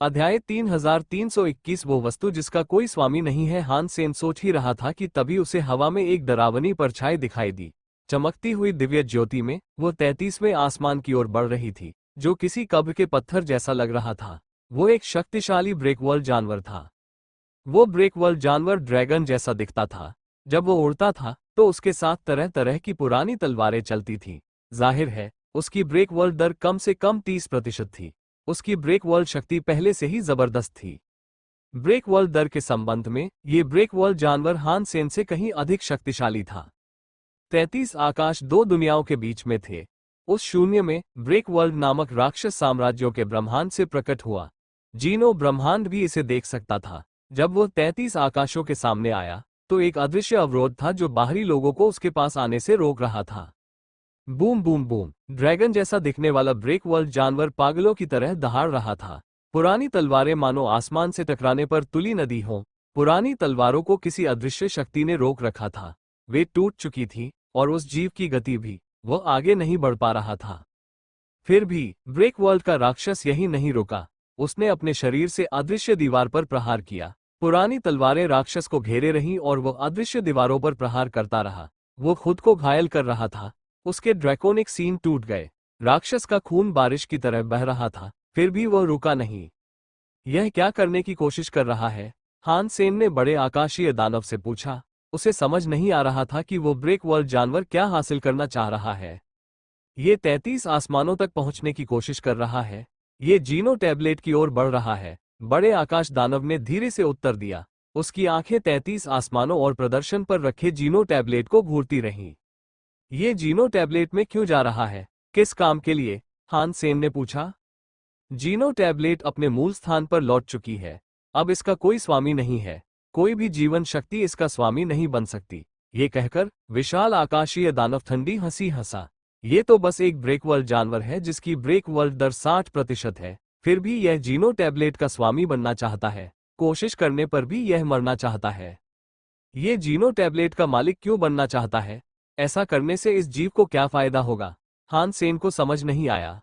अध्याय 3321 वो वस्तु जिसका कोई स्वामी नहीं है। हान सेन सोच ही रहा था कि तभी उसे हवा में एक डरावनी परछाई दिखाई दी। चमकती हुई दिव्य ज्योति में वो 33वें आसमान की ओर बढ़ रही थी, जो किसी कब्र के पत्थर जैसा लग रहा था। वो एक शक्तिशाली ब्रेकवर्ल्ड जानवर था। वो ब्रेकवर्ल्ड जानवर ड्रैगन जैसा दिखता था। जब वो उड़ता था तो उसके साथ तरह तरह की पुरानी तलवारें चलती थीं। जाहिर है, उसकी ब्रेकवर्ल्ड दर कम से कम 30% थी। उसकी ब्रेकवर्ल्ड शक्ति पहले से ही जबरदस्त थी। ब्रेकवर्ल्ड दर के संबंध में ये ब्रेकवर्ल्ड जानवर हान सेन से कहीं अधिक शक्तिशाली था। 33 आकाश दो दुनियाओं के बीच में थे। उस शून्य में ब्रेकवर्ल्ड नामक राक्षस साम्राज्यों के ब्रह्मांड से प्रकट हुआ। जीनो ब्रह्मांड भी इसे देख सकता था। जब वो 33 आकाशों के सामने आया तो एक अदृश्य अवरोध था जो बाहरी लोगों को उसके पास आने से रोक रहा था। बूम बूम बूम, ड्रैगन जैसा दिखने वाला ब्रेकवर्ल्ड जानवर पागलों की तरह दहाड़ रहा था। पुरानी तलवारें मानो आसमान से टकराने पर तुली नदी हों। पुरानी तलवारों को किसी अदृश्य शक्ति ने रोक रखा था। वे टूट चुकी थी और उस जीव की गति भी। वह आगे नहीं बढ़ पा रहा था। फिर भी ब्रेकवर्ल्ड का राक्षस यही नहीं रुका। उसने अपने शरीर से अदृश्य दीवार पर प्रहार किया। पुरानी तलवारें राक्षस को घेरे रहीं और वह अदृश्य दीवारों पर प्रहार करता रहा। वो खुद को घायल कर रहा था। उसके ड्रैकोनिक सीन टूट गए। राक्षस का खून बारिश की तरह बह रहा था, फिर भी वह रुका नहीं। यह क्या करने की कोशिश कर रहा है? हान सेन ने बड़े आकाशीय दानव से पूछा। उसे समझ नहीं आ रहा था कि वो ब्रेकवर्ल्ड जानवर क्या हासिल करना चाह रहा है। ये 33 आसमानों तक पहुंचने की कोशिश कर रहा है। ये जीनो टैबलेट की ओर बढ़ रहा है। बड़े आकाश दानव ने धीरे से उत्तर दिया। उसकी आंखें 33 आसमानों और प्रदर्शन पर रखे जीनो टैबलेट को घूरती रहीं। ये जीनो टैबलेट में क्यों जा रहा है? किस काम के लिए? हान सेन ने पूछा। जीनो टैबलेट अपने मूल स्थान पर लौट चुकी है। अब इसका कोई स्वामी नहीं है। कोई भी जीवन शक्ति इसका स्वामी नहीं बन सकती। ये कहकर विशाल आकाशीय दानव ठंडी हंसी हंसा। ये तो बस एक ब्रेकवर्ल्ड जानवर है जिसकी ब्रेकवर्ल्ड दर 60% है। फिर भी यह जीनो टैबलेट का स्वामी बनना चाहता है। कोशिश करने पर भी यह मरना चाहता है। ये जीनो टैबलेट का मालिक क्यों बनना चाहता है? ऐसा करने से इस जीव को क्या फायदा होगा? हान सेन को समझ नहीं आया।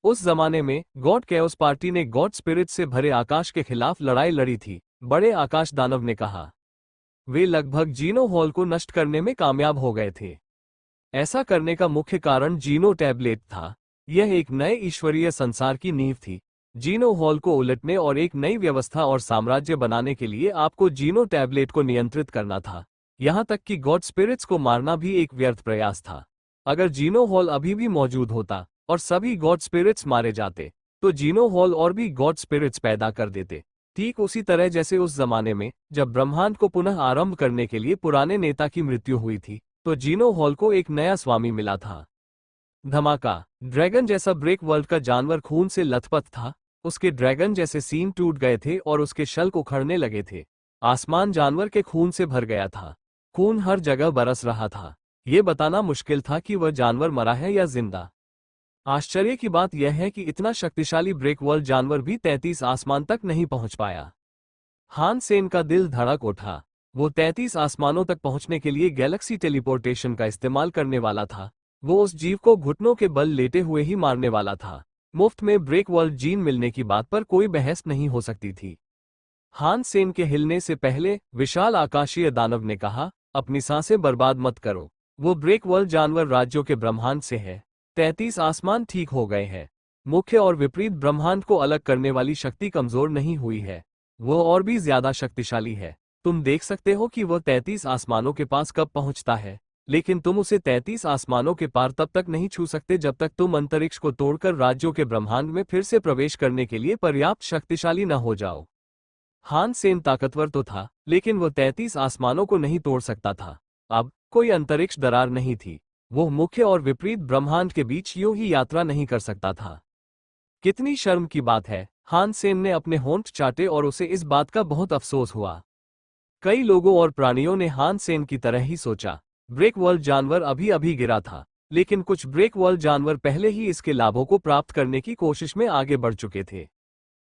उस जमाने में गॉड कैओस पार्टी ने गॉड स्पिरिट से भरे आकाश के खिलाफ लड़ाई लड़ी थी। बड़े आकाश दानव ने कहा। वे लगभग जीनो हॉल को नष्ट करने में कामयाब हो गए थे। ऐसा करने का मुख्य कारण जीनो टैबलेट था। यह एक नए ईश्वरीय संसार की नींव थी। जीनो हॉल को उलटने और एक नई व्यवस्था और साम्राज्य बनाने के लिए आपको जीनो टैबलेट को नियंत्रित करना था। यहां तक कि गॉड स्पिरिट्स को मारना भी एक व्यर्थ प्रयास था। अगर जीनो हॉल अभी भी मौजूद होता और सभी गॉड स्पिरिट्स मारे जाते तो जीनो हॉल और भी गॉड स्पिरिट्स पैदा कर देते। ठीक उसी तरह जैसे उस जमाने में जब ब्रह्मांड को पुनः आरंभ करने के लिए पुराने नेता की मृत्यु हुई थी तो जीनो हॉल को एक नया स्वामी मिला था। धमाका! ड्रैगन जैसा ब्रेकवर्ल्ड का जानवर खून से लथपथ था। उसके ड्रैगन जैसे सीन टूट गए थे और उसके शल्क उखड़ने लगे थे। आसमान जानवर के खून से भर गया था। खून हर जगह बरस रहा था। ये बताना मुश्किल था कि वह जानवर मरा है या जिंदा। आश्चर्य की बात यह है कि इतना शक्तिशाली ब्रेकवर्ल्ड जानवर भी 33 आसमान तक नहीं पहुंच पाया। हान सेन का दिल धड़क उठा। वो 33 आसमानों तक पहुंचने के लिए गैलेक्सी टेलीपोर्टेशन का इस्तेमाल करने वाला था। वो उस जीव को घुटनों के बल लेटे हुए ही मारने वाला था। मुफ्त में ब्रेकवर्ल्ड जीन मिलने की बात पर कोई बहस नहीं हो सकती थी। हान सेन के हिलने से पहले विशाल आकाशीय दानव ने कहा, अपनी सांसें बर्बाद मत करो। वो ब्रेकवर्ल्ड जानवर राज्यों के ब्रह्मांड से है। 33 आसमान ठीक हो गए हैं। मुख्य और विपरीत ब्रह्मांड को अलग करने वाली शक्ति कमजोर नहीं हुई है। वो और भी ज्यादा शक्तिशाली है। तुम देख सकते हो कि वह 33 आसमानों के पास कब पहुंचता है, लेकिन तुम उसे 33 आसमानों के पार तब तक नहीं छू सकते जब तक तुम अंतरिक्ष को तोड़कर राज्यों के ब्रह्मांड में फिर से प्रवेश करने के लिए पर्याप्त शक्तिशाली न हो जाओ। हान सेन ताकतवर तो था, लेकिन वह 33 आसमानों को नहीं तोड़ सकता था। अब कोई अंतरिक्ष दरार नहीं थी। वो मुख्य और विपरीत ब्रह्मांड के बीच यूं ही यात्रा नहीं कर सकता था। कितनी शर्म की बात है। हान सेन ने अपने होंठ चाटे और उसे इस बात का बहुत अफसोस हुआ। कई लोगों और प्राणियों ने हान सेन की तरह ही सोचा। ब्रेकवर्ल्ड जानवर अभी अभी गिरा था, लेकिन कुछ ब्रेकवर्ल्ड जानवर पहले ही इसके लाभों को प्राप्त करने की कोशिश में आगे बढ़ चुके थे।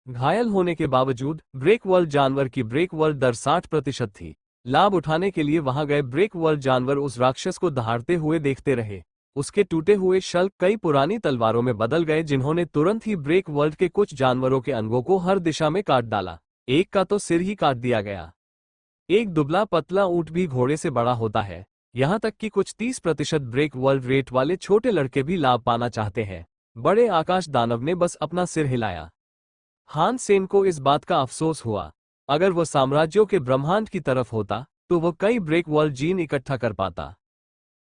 घायल होने के बावजूद ब्रेकवर्ल्ड जानवर की ब्रेकवर्ल्ड दर 60% थी। लाभ उठाने के लिए वहां गए ब्रेकवर्ल्ड जानवर उस राक्षस को दहाड़ते हुए देखते रहे। उसके टूटे हुए शल्क कई पुरानी तलवारों में बदल गए जिन्होंने तुरंत ही ब्रेक वर्ल्ड के कुछ जानवरों के अंगों को हर दिशा में काट डाला। एक का तो सिर ही काट दिया गया। एक दुबला पतला ऊंट भी घोड़े से बड़ा होता है। यहाँ तक कि कुछ 30% ब्रेक वर्ल्ड रेट वाले छोटे लड़के भी लाभ पाना चाहते हैं। बड़े आकाश दानव ने बस अपना सिर हिलाया। हान सेन को इस बात का अफसोस हुआ। अगर वह साम्राज्यों के ब्रह्मांड की तरफ होता तो वह कई ब्रेक वर्ल्ड जीन इकट्ठा कर पाता।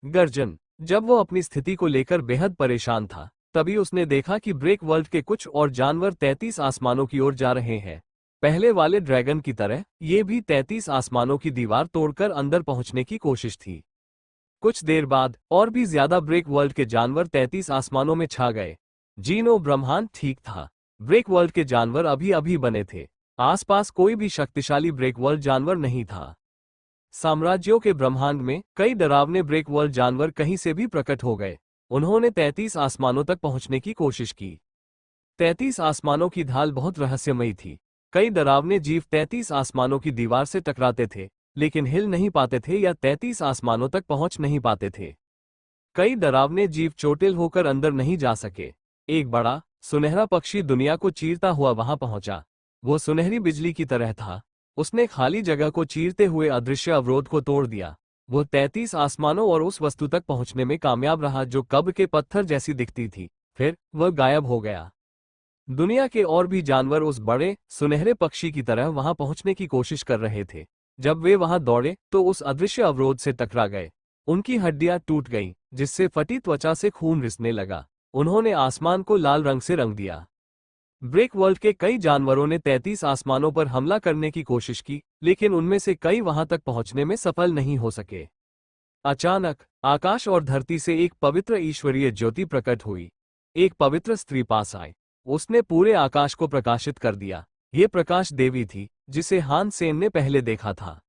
गर्जन। जब वो अपनी स्थिति को लेकर बेहद परेशान था, तभी उसने देखा कि ब्रेक वर्ल्ड के कुछ और जानवर 33 आसमानों की ओर जा रहे हैं। पहले वाले ड्रैगन की तरह ये भी 33 आसमानों की दीवार तोड़कर अंदर पहुंचने की कोशिश थी। कुछ देर बाद और भी ज्यादा ब्रेक वर्ल्ड के जानवर 33 आसमानों में छा गए। जीनो ब्रह्मांड ठीक था। ब्रेक वर्ल्ड के जानवर अभी अभी बने थे। आसपास कोई भी शक्तिशाली ब्रेक वर्ल्ड जानवर नहीं था। साम्राज्यों के ब्रह्मांड में कई डरावने ब्रेक वर्ल्ड जानवर कहीं से भी प्रकट हो गए। उन्होंने 33 आसमानों तक पहुंचने की कोशिश की। 33 आसमानों की ढाल बहुत रहस्यमयी थी। कई डरावने जीव 33 आसमानों की दीवार से टकराते थे, लेकिन हिल नहीं पाते थे या 33 आसमानों तक पहुंच नहीं पाते थे। कई डरावने जीव चोटिल होकर अंदर नहीं जा सके। एक बड़ा सुनहरा पक्षी दुनिया को चीरता हुआ वहां पहुंचा। वो सुनहरी बिजली की तरह था। उसने खाली जगह को चीरते हुए अदृश्य अवरोध को तोड़ दिया। वो 33 आसमानों और उस वस्तु तक पहुंचने में कामयाब रहा जो कब्र के पत्थर जैसी दिखती थी। फिर वह गायब हो गया। दुनिया के और भी जानवर उस बड़े सुनहरे पक्षी की तरह वहां पहुंचने की कोशिश कर रहे थे। जब वे वहां दौड़े तो उस अदृश्य अवरोध से टकरा गए। उनकी हड्डियां टूट गईं, जिससे फटी त्वचा से खून रिसने लगा। उन्होंने आसमान को लाल रंग से रंग दिया। ब्रेक वर्ल्ड के कई जानवरों ने 33 आसमानों पर हमला करने की कोशिश की, लेकिन उनमें से कई वहां तक पहुंचने में सफल नहीं हो सके। अचानक आकाश और धरती से एक पवित्र ईश्वरीय ज्योति प्रकट हुई। एक पवित्र स्त्री पास आई। उसने पूरे आकाश को प्रकाशित कर दिया। ये प्रकाश देवी थी, जिसे हान सेन ने पहले देखा था।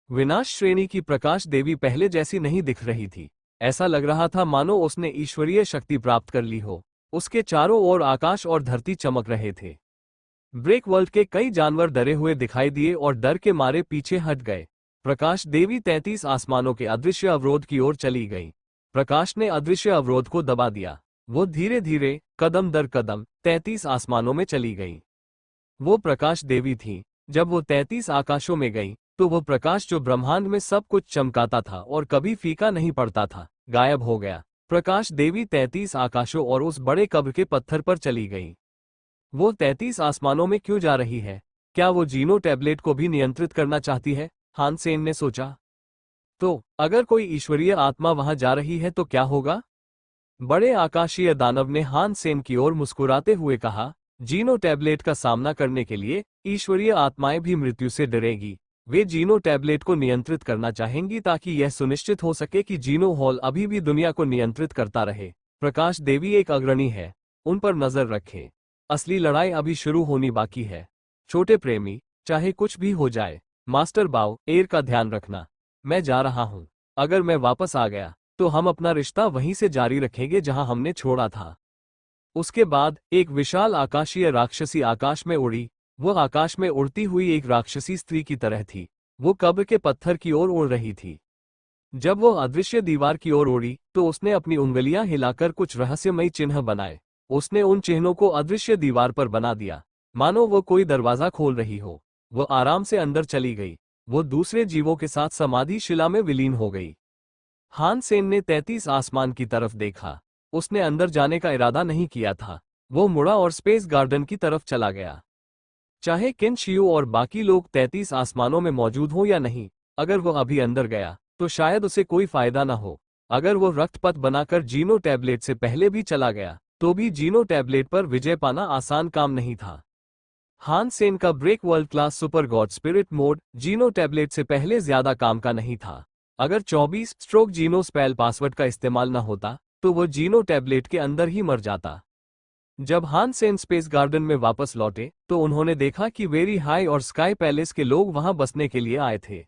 विनाश श्रेणी की प्रकाश देवी पहले जैसी नहीं दिख रही थी। ऐसा लग रहा था मानो उसने ईश्वरीय शक्ति प्राप्त कर ली हो। उसके चारों ओर आकाश और धरती चमक रहे थे। ब्रेक वर्ल्ड के कई जानवर डरे हुए दिखाई दिए और डर के मारे पीछे हट गए। प्रकाश देवी 33 आसमानों के अदृश्य अवरोध की ओर चली गई। प्रकाश ने अदृश्य अवरोध को दबा दिया। वो धीरे धीरे कदम दर कदम 33 आसमानों में चली गई। वो प्रकाश देवी थी। जब वो 33 आकाशों में गई तो वो प्रकाश जो ब्रह्मांड में सब कुछ चमकाता था और कभी फीका नहीं पड़ता था, गायब हो गया। प्रकाश देवी 33 आकाशों और उस बड़े कब्र के पत्थर पर चली गई। वो 33 आसमानों में क्यों जा रही है? क्या वो जीनो टैबलेट को भी नियंत्रित करना चाहती है? हान सेन ने सोचा। तो अगर कोई ईश्वरीय आत्मा वहां जा रही है तो क्या होगा? बड़े आकाशीय दानव ने हान सेन की ओर मुस्कुराते हुए कहा, जीनो टैबलेट का सामना करने के लिए ईश्वरीय आत्माएं भी मृत्यु से डरेगी। वे जीनो टैबलेट को नियंत्रित करना चाहेंगी ताकि यह सुनिश्चित हो सके कि जीनो हॉल अभी भी दुनिया को नियंत्रित करता रहे। प्रकाश देवी एक अग्रणी है, उन पर नजर रखें। असली लड़ाई अभी शुरू होनी बाकी है। छोटे प्रेमी, चाहे कुछ भी हो जाए, मास्टर बाओ एयर का ध्यान रखना। मैं जा रहा हूं। अगर मैं वापस आ गया तो हम अपना रिश्ता वहीं से जारी रखेंगे जहां हमने छोड़ा था। उसके बाद एक विशाल आकाशीय राक्षसी आकाश में उड़ी। वह आकाश में उड़ती हुई एक राक्षसी स्त्री की तरह थी। वो कब्र के पत्थर की ओर उड़ रही थी। जब वो अदृश्य दीवार की ओर उड़ी तो उसने अपनी उंगलियां हिलाकर कुछ रहस्यमयी चिन्ह बनाए। उसने उन चिन्हों को अदृश्य दीवार पर बना दिया, मानो वो कोई दरवाजा खोल रही हो। वो आराम से अंदर चली गई। वो दूसरे जीवों के साथ समाधि शिला में विलीन हो गई। हान सेन ने 33 आसमान की तरफ देखा। उसने अंदर जाने का इरादा नहीं किया था। वो मुड़ा और स्पेस गार्डन की तरफ चला गया। चाहे किन शियू और बाकी लोग 33 आसमानों में मौजूद हों या नहीं, अगर वो अभी अंदर गया तो शायद उसे कोई फायदा न हो। अगर वो रक्तपथ बनाकर जीनो टैबलेट से पहले भी चला गया तो भी जीनो टैबलेट पर विजय पाना आसान काम नहीं था। हान सेन का break world class super god spirit mode जीनो टैबलेट से पहले ज्यादा काम का नहीं था। अगर 24 स्ट्रोक जीनो स्पेल पासवर्ड का इस्तेमाल न होता तो वो जीनो टैबलेट के अंदर ही मर जाता। जब हान सेन स्पेस गार्डन में वापस लौटे तो उन्होंने देखा कि वेरी हाई और स्काई पैलेस के लोग वहां बसने के लिए आए थे।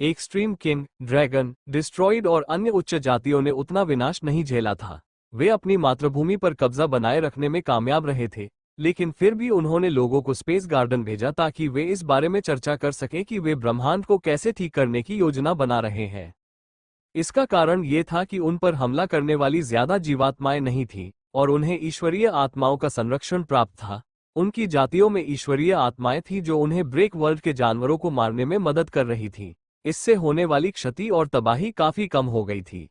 एक्सट्रीम किंग, ड्रैगन, डिस्ट्रॉइड और अन्य उच्च जातियों ने उतना विनाश नहीं झेला था। वे अपनी मातृभूमि पर कब्जा बनाए रखने में कामयाब रहे थे, लेकिन फिर भी उन्होंने लोगों को स्पेस गार्डन भेजा ताकि वे इस बारे में चर्चा कर सकें कि वे ब्रह्मांड को कैसे ठीक करने की योजना बना रहे हैं। इसका कारण ये था कि उन पर हमला करने वाली ज्यादा जीवात्माएं नहीं थीं और उन्हें ईश्वरीय आत्माओं का संरक्षण प्राप्त था। उनकी जातियों में ईश्वरीय आत्माएं थीं जो उन्हें ब्रेक वर्ल्ड के जानवरों को मारने में मदद कर रही थीं। इससे होने वाली क्षति और तबाही काफी कम हो गई थी।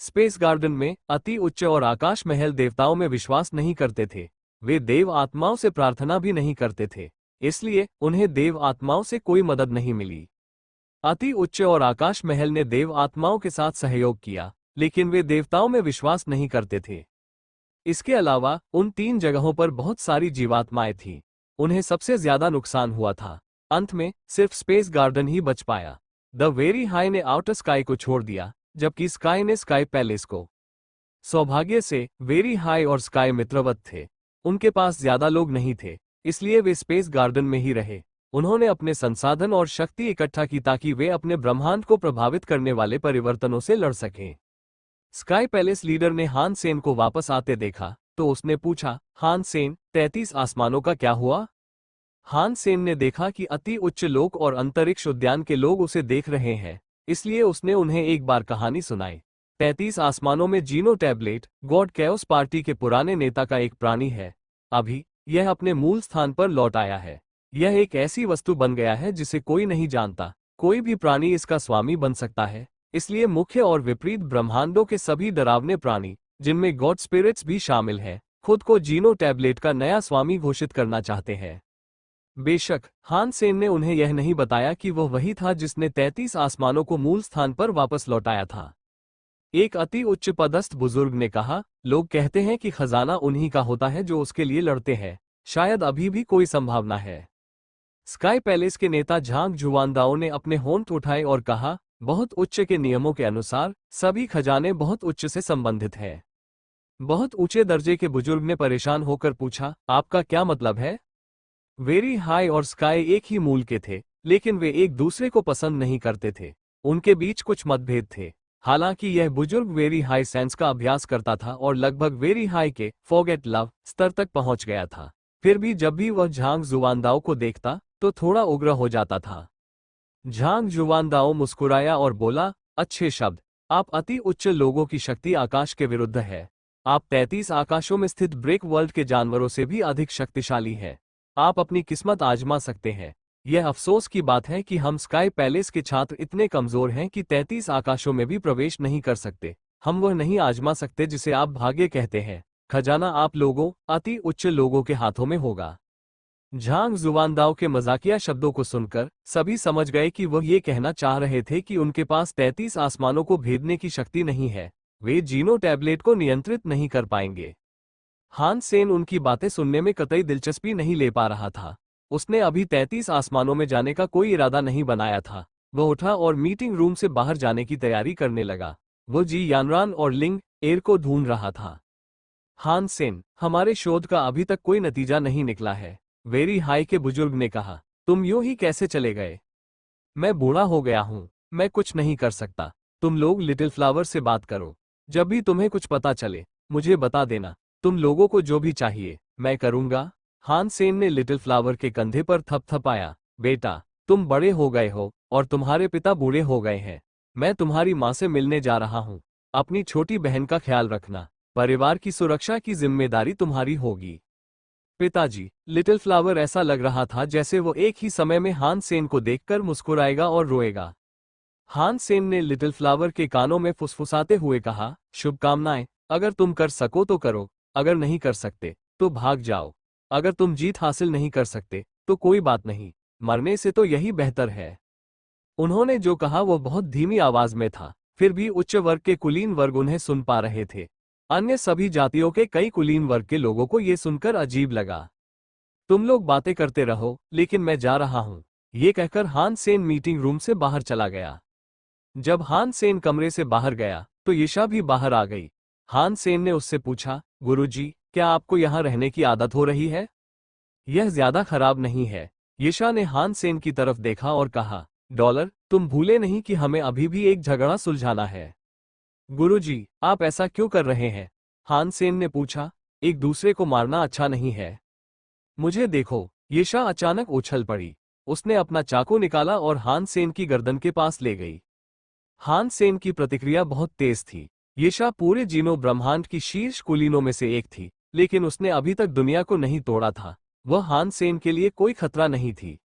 स्पेस गार्डन में अति उच्च और आकाश महल देवताओं में विश्वास नहीं करते थे। वे देव आत्माओं से प्रार्थना भी नहीं करते थे, इसलिए उन्हें देव आत्माओं से कोई मदद नहीं मिली। अति उच्च और आकाश महल ने देव आत्माओं के साथ सहयोग किया, लेकिन वे देवताओं में विश्वास नहीं करते थे। इसके अलावा उन 3 जगहों पर बहुत सारी जीवात्माएं थीं। उन्हें सबसे ज्यादा नुकसान हुआ था। अंत में सिर्फ स्पेस गार्डन ही बच पाया। द वेरी हाई ने आउटर स्काई को छोड़ दिया, जबकि स्काई ने स्काई पैलेस को। सौभाग्य से वेरी हाई और स्काई मित्रवत थे। उनके पास ज्यादा लोग नहीं थे, इसलिए वे स्पेस गार्डन में ही रहे। उन्होंने अपने संसाधन और शक्ति इकट्ठा की ताकि वे अपने ब्रह्मांड को प्रभावित करने वाले परिवर्तनों से लड़ सकें। स्काई पैलेस लीडर ने हान सेन को वापस आते देखा तो उसने पूछा, हान सेन, 33 आसमानों का क्या हुआ? हान सेन ने देखा कि अति उच्च लोक और अंतरिक्ष उद्यान के लोग उसे देख रहे हैं, इसलिए उसने उन्हें एक बार कहानी सुनाई। 33 आसमानों में जीनो टैबलेट गॉड कैओस पार्टी के पुराने नेता का एक प्राणी है। अभी यह अपने मूल स्थान पर लौट आया है। यह एक ऐसी वस्तु बन गया है जिसे कोई नहीं जानता। कोई भी प्राणी इसका स्वामी बन सकता है, इसलिए मुख्य और विपरीत ब्रह्मांडों के सभी डरावने प्राणी, जिनमें गॉड स्पिरिट्स भी शामिल हैं, खुद को जीनो टैबलेट का नया स्वामी घोषित करना चाहते हैं। बेशक हान सेन ने उन्हें यह नहीं बताया कि वह वही था जिसने 33 आसमानों को मूल स्थान पर वापस लौटाया था। एक अति उच्च पदस्थ बुजुर्ग ने कहा, लोग कहते हैं कि खजाना उन्हीं का होता है जो उसके लिए लड़ते हैं। शायद अभी भी कोई संभावना है। स्काई पैलेस के नेता झांग जुवानदाओ ने अपने होंठ उठाए और कहा, बहुत उच्च के नियमों के अनुसार सभी खजाने बहुत उच्च से संबंधित हैं। बहुत ऊंचे दर्जे के बुजुर्ग ने परेशान होकर पूछा, आपका क्या मतलब है? वेरी हाई और स्काई एक ही मूल के थे, लेकिन वे एक दूसरे को पसंद नहीं करते थे। उनके बीच कुछ मतभेद थे। हालांकि यह बुजुर्ग वेरी हाई सेंस का अभ्यास करता था और लगभग वेरी हाई के फॉरगेट लव स्तर तक पहुंच गया था, फिर भी जब भी वह झांग जुवानदाओ को देखता तो थोड़ा उग्र हो जाता था। झांग जुवानदाओ मुस्कुराया और बोला, अच्छे शब्द। आप अति उच्च लोगों की शक्ति आकाश के विरुद्ध है। आप 33 आकाशों में स्थित ब्रेक वर्ल्ड के जानवरों से भी अधिक शक्तिशाली है। आप अपनी किस्मत आजमा सकते हैं। यह अफसोस की बात है कि हम स्काई पैलेस के छात्र इतने कमजोर हैं कि 33 आकाशों में भी प्रवेश नहीं कर सकते। हम वह नहीं आजमा सकते जिसे आप भाग्य कहते हैं। खजाना आप लोगों, अति उच्च लोगों के हाथों में होगा। झांग जुवानदाओ के मजाकिया शब्दों को सुनकर सभी समझ गए कि वह ये कहना चाह रहे थे कि उनके पास 33 आसमानों को भेदने की शक्ति नहीं है। वे जीनो टैबलेट को नियंत्रित नहीं कर पाएंगे। हान सेन उनकी बातें सुनने में कतई दिलचस्पी नहीं ले पा रहा था। उसने अभी 33 आसमानों में जाने का कोई इरादा नहीं बनाया था। वह उठा और मीटिंग रूम से बाहर जाने की तैयारी करने लगा। वो जी यानरान और लिंग एयर को ढूंढ रहा था। हान सेन, हमारे शोध का अभी तक कोई नतीजा नहीं निकला है, वेरी हाई के बुजुर्ग ने कहा। तुम यूं ही कैसे चले गए? मैं बूढ़ा हो गया हूं, मैं कुछ नहीं कर सकता। तुम लोग लिटिल फ्लावर से बात करो। जब भी तुम्हें कुछ पता चले मुझे बता देना। तुम लोगों को जो भी चाहिए मैं करूंगा। हान सेन ने लिटिल फ्लावर के कंधे पर थपथपाया। बेटा, तुम बड़े हो गए हो और तुम्हारे पिता बूढ़े हो गए हैं। मैं तुम्हारी माँ से मिलने जा रहा हूँ। अपनी छोटी बहन का ख्याल रखना। परिवार की सुरक्षा की जिम्मेदारी तुम्हारी होगी। पिताजी, लिटिल फ्लावर ऐसा लग रहा था जैसे वो एक ही समय में हान सेन को देखकर मुस्कुराएगा और रोएगा। हान सेन ने लिटिल फ्लावर के कानों में फुसफुसाते हुए कहा, शुभकामनाएं। अगर तुम कर सको तो करो, अगर नहीं कर सकते तो भाग जाओ। अगर तुम जीत हासिल नहीं कर सकते तो कोई बात नहीं, मरने से तो यही बेहतर है। उन्होंने जो कहा वो बहुत धीमी आवाज में था, फिर भी उच्च वर्ग के कुलीन वर्ग उन्हें सुन पा रहे थे। अन्य सभी जातियों के कई कुलीन वर्ग के लोगों को ये सुनकर अजीब लगा। तुम लोग बातें करते रहो, लेकिन मैं जा रहा हूं। ये कहकर हान सेन मीटिंग रूम से बाहर चला गया। जब हान सेन कमरे से बाहर गया तो यिशा भी बाहर आ गई। हान सेन ने उससे पूछा, गुरुजी, क्या आपको यहाँ रहने की आदत हो रही है? यह ज्यादा खराब नहीं है। यिशा ने हान सेन की तरफ देखा और कहा, डॉलर, तुम भूले नहीं कि हमें अभी भी एक झगड़ा सुलझाना है। गुरुजी, आप ऐसा क्यों कर रहे हैं? हान सेन ने पूछा, एक दूसरे को मारना अच्छा नहीं है। मुझे देखो। यिशा अचानक उछल पड़ी। उसने अपना चाकू निकाला और हान सेन की गर्दन के पास ले गई। हान सेन की प्रतिक्रिया बहुत तेज थी। यिशा पूरे जीनो ब्रह्मांड की शीर्ष कुलीनों में से एक थी, लेकिन उसने अभी तक दुनिया को नहीं तोड़ा था। वह हान सेन के लिए कोई खतरा नहीं थी।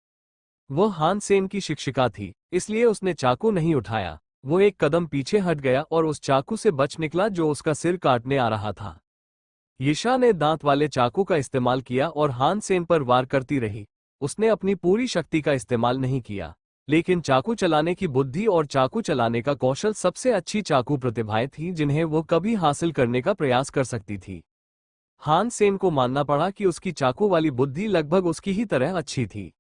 वह हान सेन की शिक्षिका थी, इसलिए उसने चाकू नहीं उठाया। वो एक कदम पीछे हट गया और उस चाकू से बच निकला जो उसका सिर काटने आ रहा था। यिशा ने दांत वाले चाकू का इस्तेमाल किया और हान सेन पर वार करती रही। उसने अपनी पूरी शक्ति का इस्तेमाल नहीं किया, लेकिन चाकू चलाने की बुद्धि और चाकू चलाने का कौशल सबसे अच्छी चाकू प्रतिभाएं थीं जिन्हें वो कभी हासिल करने का प्रयास कर सकती थी। हान सेन को मानना पड़ा कि उसकी चाकू वाली बुद्धि लगभग उसकी ही तरह अच्छी थी।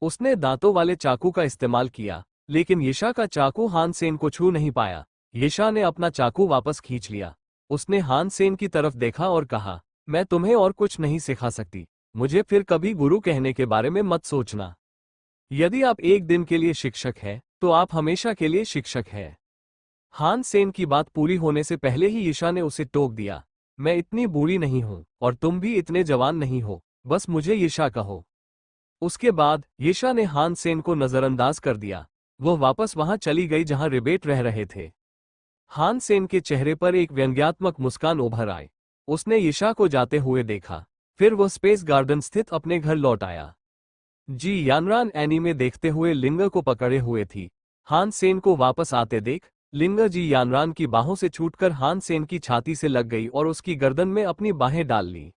उसने दांतों वाले चाकू का इस्तेमाल किया, लेकिन यिशा का चाकू हान सेन को छू नहीं पाया। यिशा ने अपना चाकू वापस खींच लिया। उसने हान सेन की तरफ देखा और कहा, मैं तुम्हें और कुछ नहीं सिखा सकती। मुझे फिर कभी गुरु कहने के बारे में मत सोचना। यदि आप एक दिन के लिए शिक्षक हैं, तो आप हमेशा के लिए शिक्षक हैं। हान सेन की बात पूरी होने से पहले ही यिशा ने उसे टोक दिया। मैं इतनी बूढ़ी नहीं हूं और तुम भी इतने जवान नहीं हो, बस मुझे यिशा कहो। उसके बाद यिशा ने हान सेन को नजरअंदाज कर दिया। वह वापस वहां चली गई जहां रिबेट रह रहे थे। हान सेन के चेहरे पर एक व्यंग्यात्मक मुस्कान उभर आई। उसने यिशा को जाते हुए देखा। फिर वह स्पेस गार्डन स्थित अपने घर लौट आया। जी यानरान एनीमे देखते हुए लिंगर को पकड़े हुए थी। हान सेन को वापस आते देख लिंगर जी यानरान की बाहों से छूटकर हान सेन की छाती से लग गई और उसकी गर्दन में अपनी बाहें डाल ली।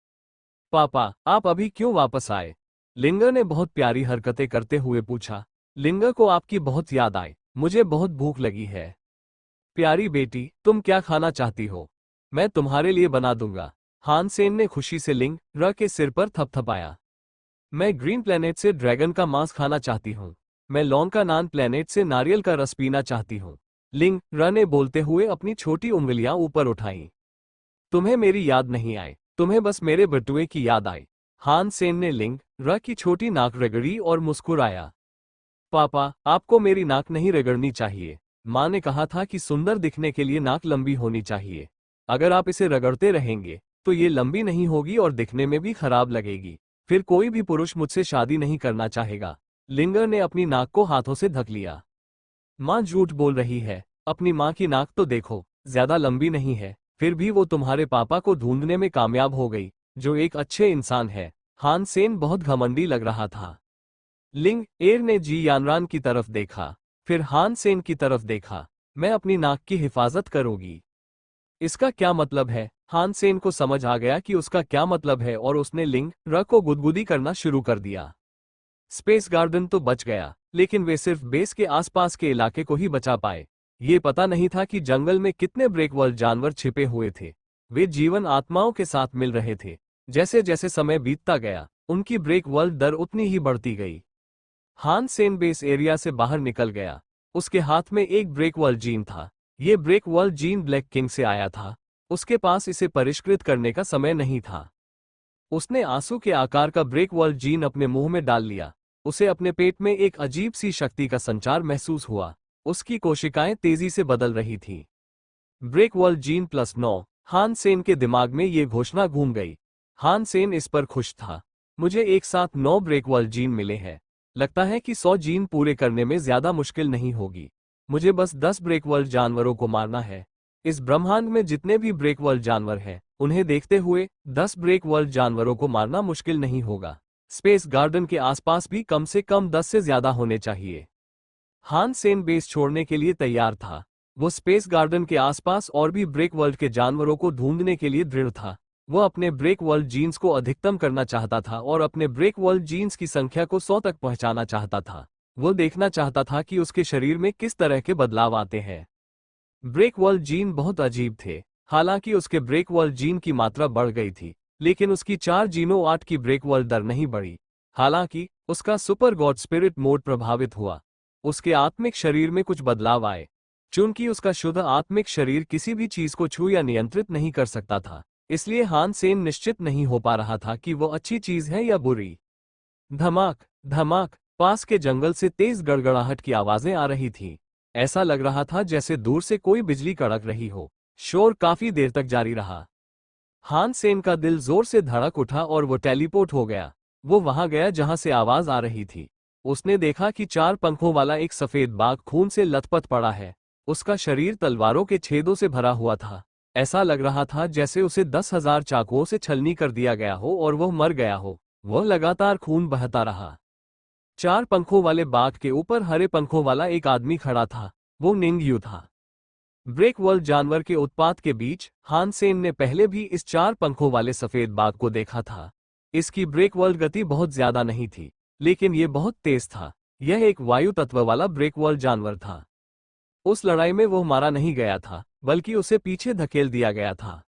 पापा, आप अभी क्यों वापस आए? लिंगर ने बहुत प्यारी हरकतें करते हुए पूछा। लिंगर को आपकी बहुत याद आई। मुझे बहुत भूख लगी है। प्यारी बेटी, तुम क्या खाना चाहती हो? मैं तुम्हारे लिए बना दूंगा। हान सेन ने खुशी से लिंगर के सिर पर थपथपाया। मैं ग्रीन प्लेनेट से ड्रैगन का मांस खाना चाहती हूँ। मैं लौंका नान प्लेनेट से नारियल का रस पीना चाहती हूँ। लिंगर ने बोलते हुए अपनी छोटी उंगलियां ऊपर उठाईं। तुम्हें मेरी याद नहीं आई, तुम्हें बस मेरे बटुए की याद आई। हान सेन ने लिंगर की छोटी नाक रगड़ी और मुस्कुराया। पापा, आपको मेरी नाक नहीं रगड़नी चाहिए। माँ ने कहा था कि सुंदर दिखने के लिए नाक लंबी होनी चाहिए। अगर आप इसे रगड़ते रहेंगे, तो ये लंबी नहीं होगी और दिखने में भी खराब लगेगी। फिर कोई भी पुरुष मुझसे शादी नहीं करना चाहेगा। लिंगर ने अपनी नाक को हाथों से ढक लिया। माँ झूठ बोल रही है। अपनी माँ की नाक तो देखो, ज्यादा लंबी नहीं है। फिर भी वो तुम्हारे पापा को ढूंढने में कामयाब हो गई, जो एक अच्छे इंसान है। हान सेन बहुत घमंडी लग रहा था। लिंगर ने जी यानरान की तरफ देखा, फिर हान सेन की तरफ देखा। मैं अपनी नाक की हिफाजत करूंगी। इसका क्या मतलब है? हान सेन को समझ आ गया कि उसका क्या मतलब है और उसने लिंगर को गुदगुदी करना शुरू कर दिया। स्पेस गार्डन तो बच गया, लेकिन वे सिर्फ बेस के आसपास के इलाके को ही बचा पाए। ये पता नहीं था कि जंगल में कितने ब्रेकवर्ल्ड जानवर छिपे हुए थे। वे जीवन आत्माओं के साथ मिल रहे थे। जैसे जैसे समय बीतता गया, उनकी ब्रेकवर्ल्ड दर उतनी ही बढ़ती गई। हान सेन बेस एरिया से बाहर निकल गया। उसके हाथ में एक ब्रेकवर्ल्ड जीन था। ये ब्रेकवर्ल्ड जीन ब्लैक किंग से आया था। उसके पास इसे परिष्कृत करने का समय नहीं था। उसने आंसू के आकार का ब्रेकवर्ल्ड जीन अपने मुंह में डाल लिया। उसे अपने पेट में एक अजीब सी शक्ति का संचार महसूस हुआ। उसकी कोशिकाएं तेजी से बदल रही थीं। ब्रेकवर्ल्ड जीन +9। हान सेन के दिमाग में ये घोषणा घूम गई। हान सेन इस पर खुश था। मुझे एक साथ 9 ब्रेकवर्ल्ड जीन मिले हैं। लगता है कि 100 जीन पूरे करने में ज्यादा मुश्किल नहीं होगी। मुझे बस 10 ब्रेकवर्ल्ड जानवरों को मारना है। इस ब्रह्मांड में जितने भी ब्रेकवर्ल्ड जानवर हैं, उन्हें देखते हुए 10 ब्रेकवर्ल्ड जानवरों को मारना मुश्किल नहीं होगा। स्पेस गार्डन के आसपास भी कम से कम 10 से ज्यादा होने चाहिए। हान सेन बेस छोड़ने के लिए तैयार था। वो स्पेस गार्डन के आसपास और भी ब्रेकवर्ल्ड के जानवरों को ढूंढने के लिए दृढ़ था। वो अपने ब्रेकवर्ल्ड जीन्स को अधिकतम करना चाहता था और अपने ब्रेकवर्ल्ड जीन्स की संख्या को 100 तक पहुंचाना चाहता था। वो देखना चाहता था कि उसके शरीर में किस तरह के बदलाव आते हैं। ब्रेकवर्ल्ड जीन बहुत अजीब थे। हालांकि उसके ब्रेकवर्ल्ड जीन की मात्रा बढ़ गई थी, लेकिन उसकी 4 जीनों 8 की ब्रेकवर्ल्ड दर नहीं बढ़ी। हालांकि उसका सुपर गॉड स्पिरिट मोड प्रभावित हुआ। उसके आत्मिक शरीर में कुछ बदलाव आए। चूंकि उसका शुद्ध आत्मिक शरीर किसी भी चीज को छू या नियंत्रित नहीं कर सकता था, इसलिए हान सेन निश्चित नहीं हो पा रहा था कि वो अच्छी चीज है या बुरी। धमाक धमाक, पास के जंगल से तेज गड़गड़ाहट की आवाजें आ रही थीं। ऐसा लग रहा था जैसे दूर से कोई बिजली कड़क रही हो। शोर काफी देर तक जारी रहा। हान सेन का दिल जोर से धड़क उठा और वो टेलीपोर्ट हो गया। वो वहां गया जहां से आवाज आ रही थी। उसने देखा कि 4 पंखों वाला एक सफेद बाघ खून से लथपथ पड़ा है। उसका शरीर तलवारों के छेदों से भरा हुआ था। ऐसा लग रहा था जैसे उसे 10,000 चाकुओं से छलनी कर दिया गया हो और वह मर गया हो। वह लगातार खून बहता रहा। 4 पंखों वाले बाघ के ऊपर हरे पंखों वाला एक आदमी खड़ा था। वो निंग यू था। ब्रेकवॉल जानवर के उत्पात के बीच हान सेन ने पहले भी इस 4 पंखों वाले सफेद बाघ को देखा था। इसकी ब्रेकवॉल गति बहुत ज्यादा नहीं थी, लेकिन यह बहुत तेज था। यह एक वायु तत्व वाला ब्रेकवॉल जानवर था। उस लड़ाई में वो मारा नहीं गया था, बल्कि उसे पीछे धकेल दिया गया था।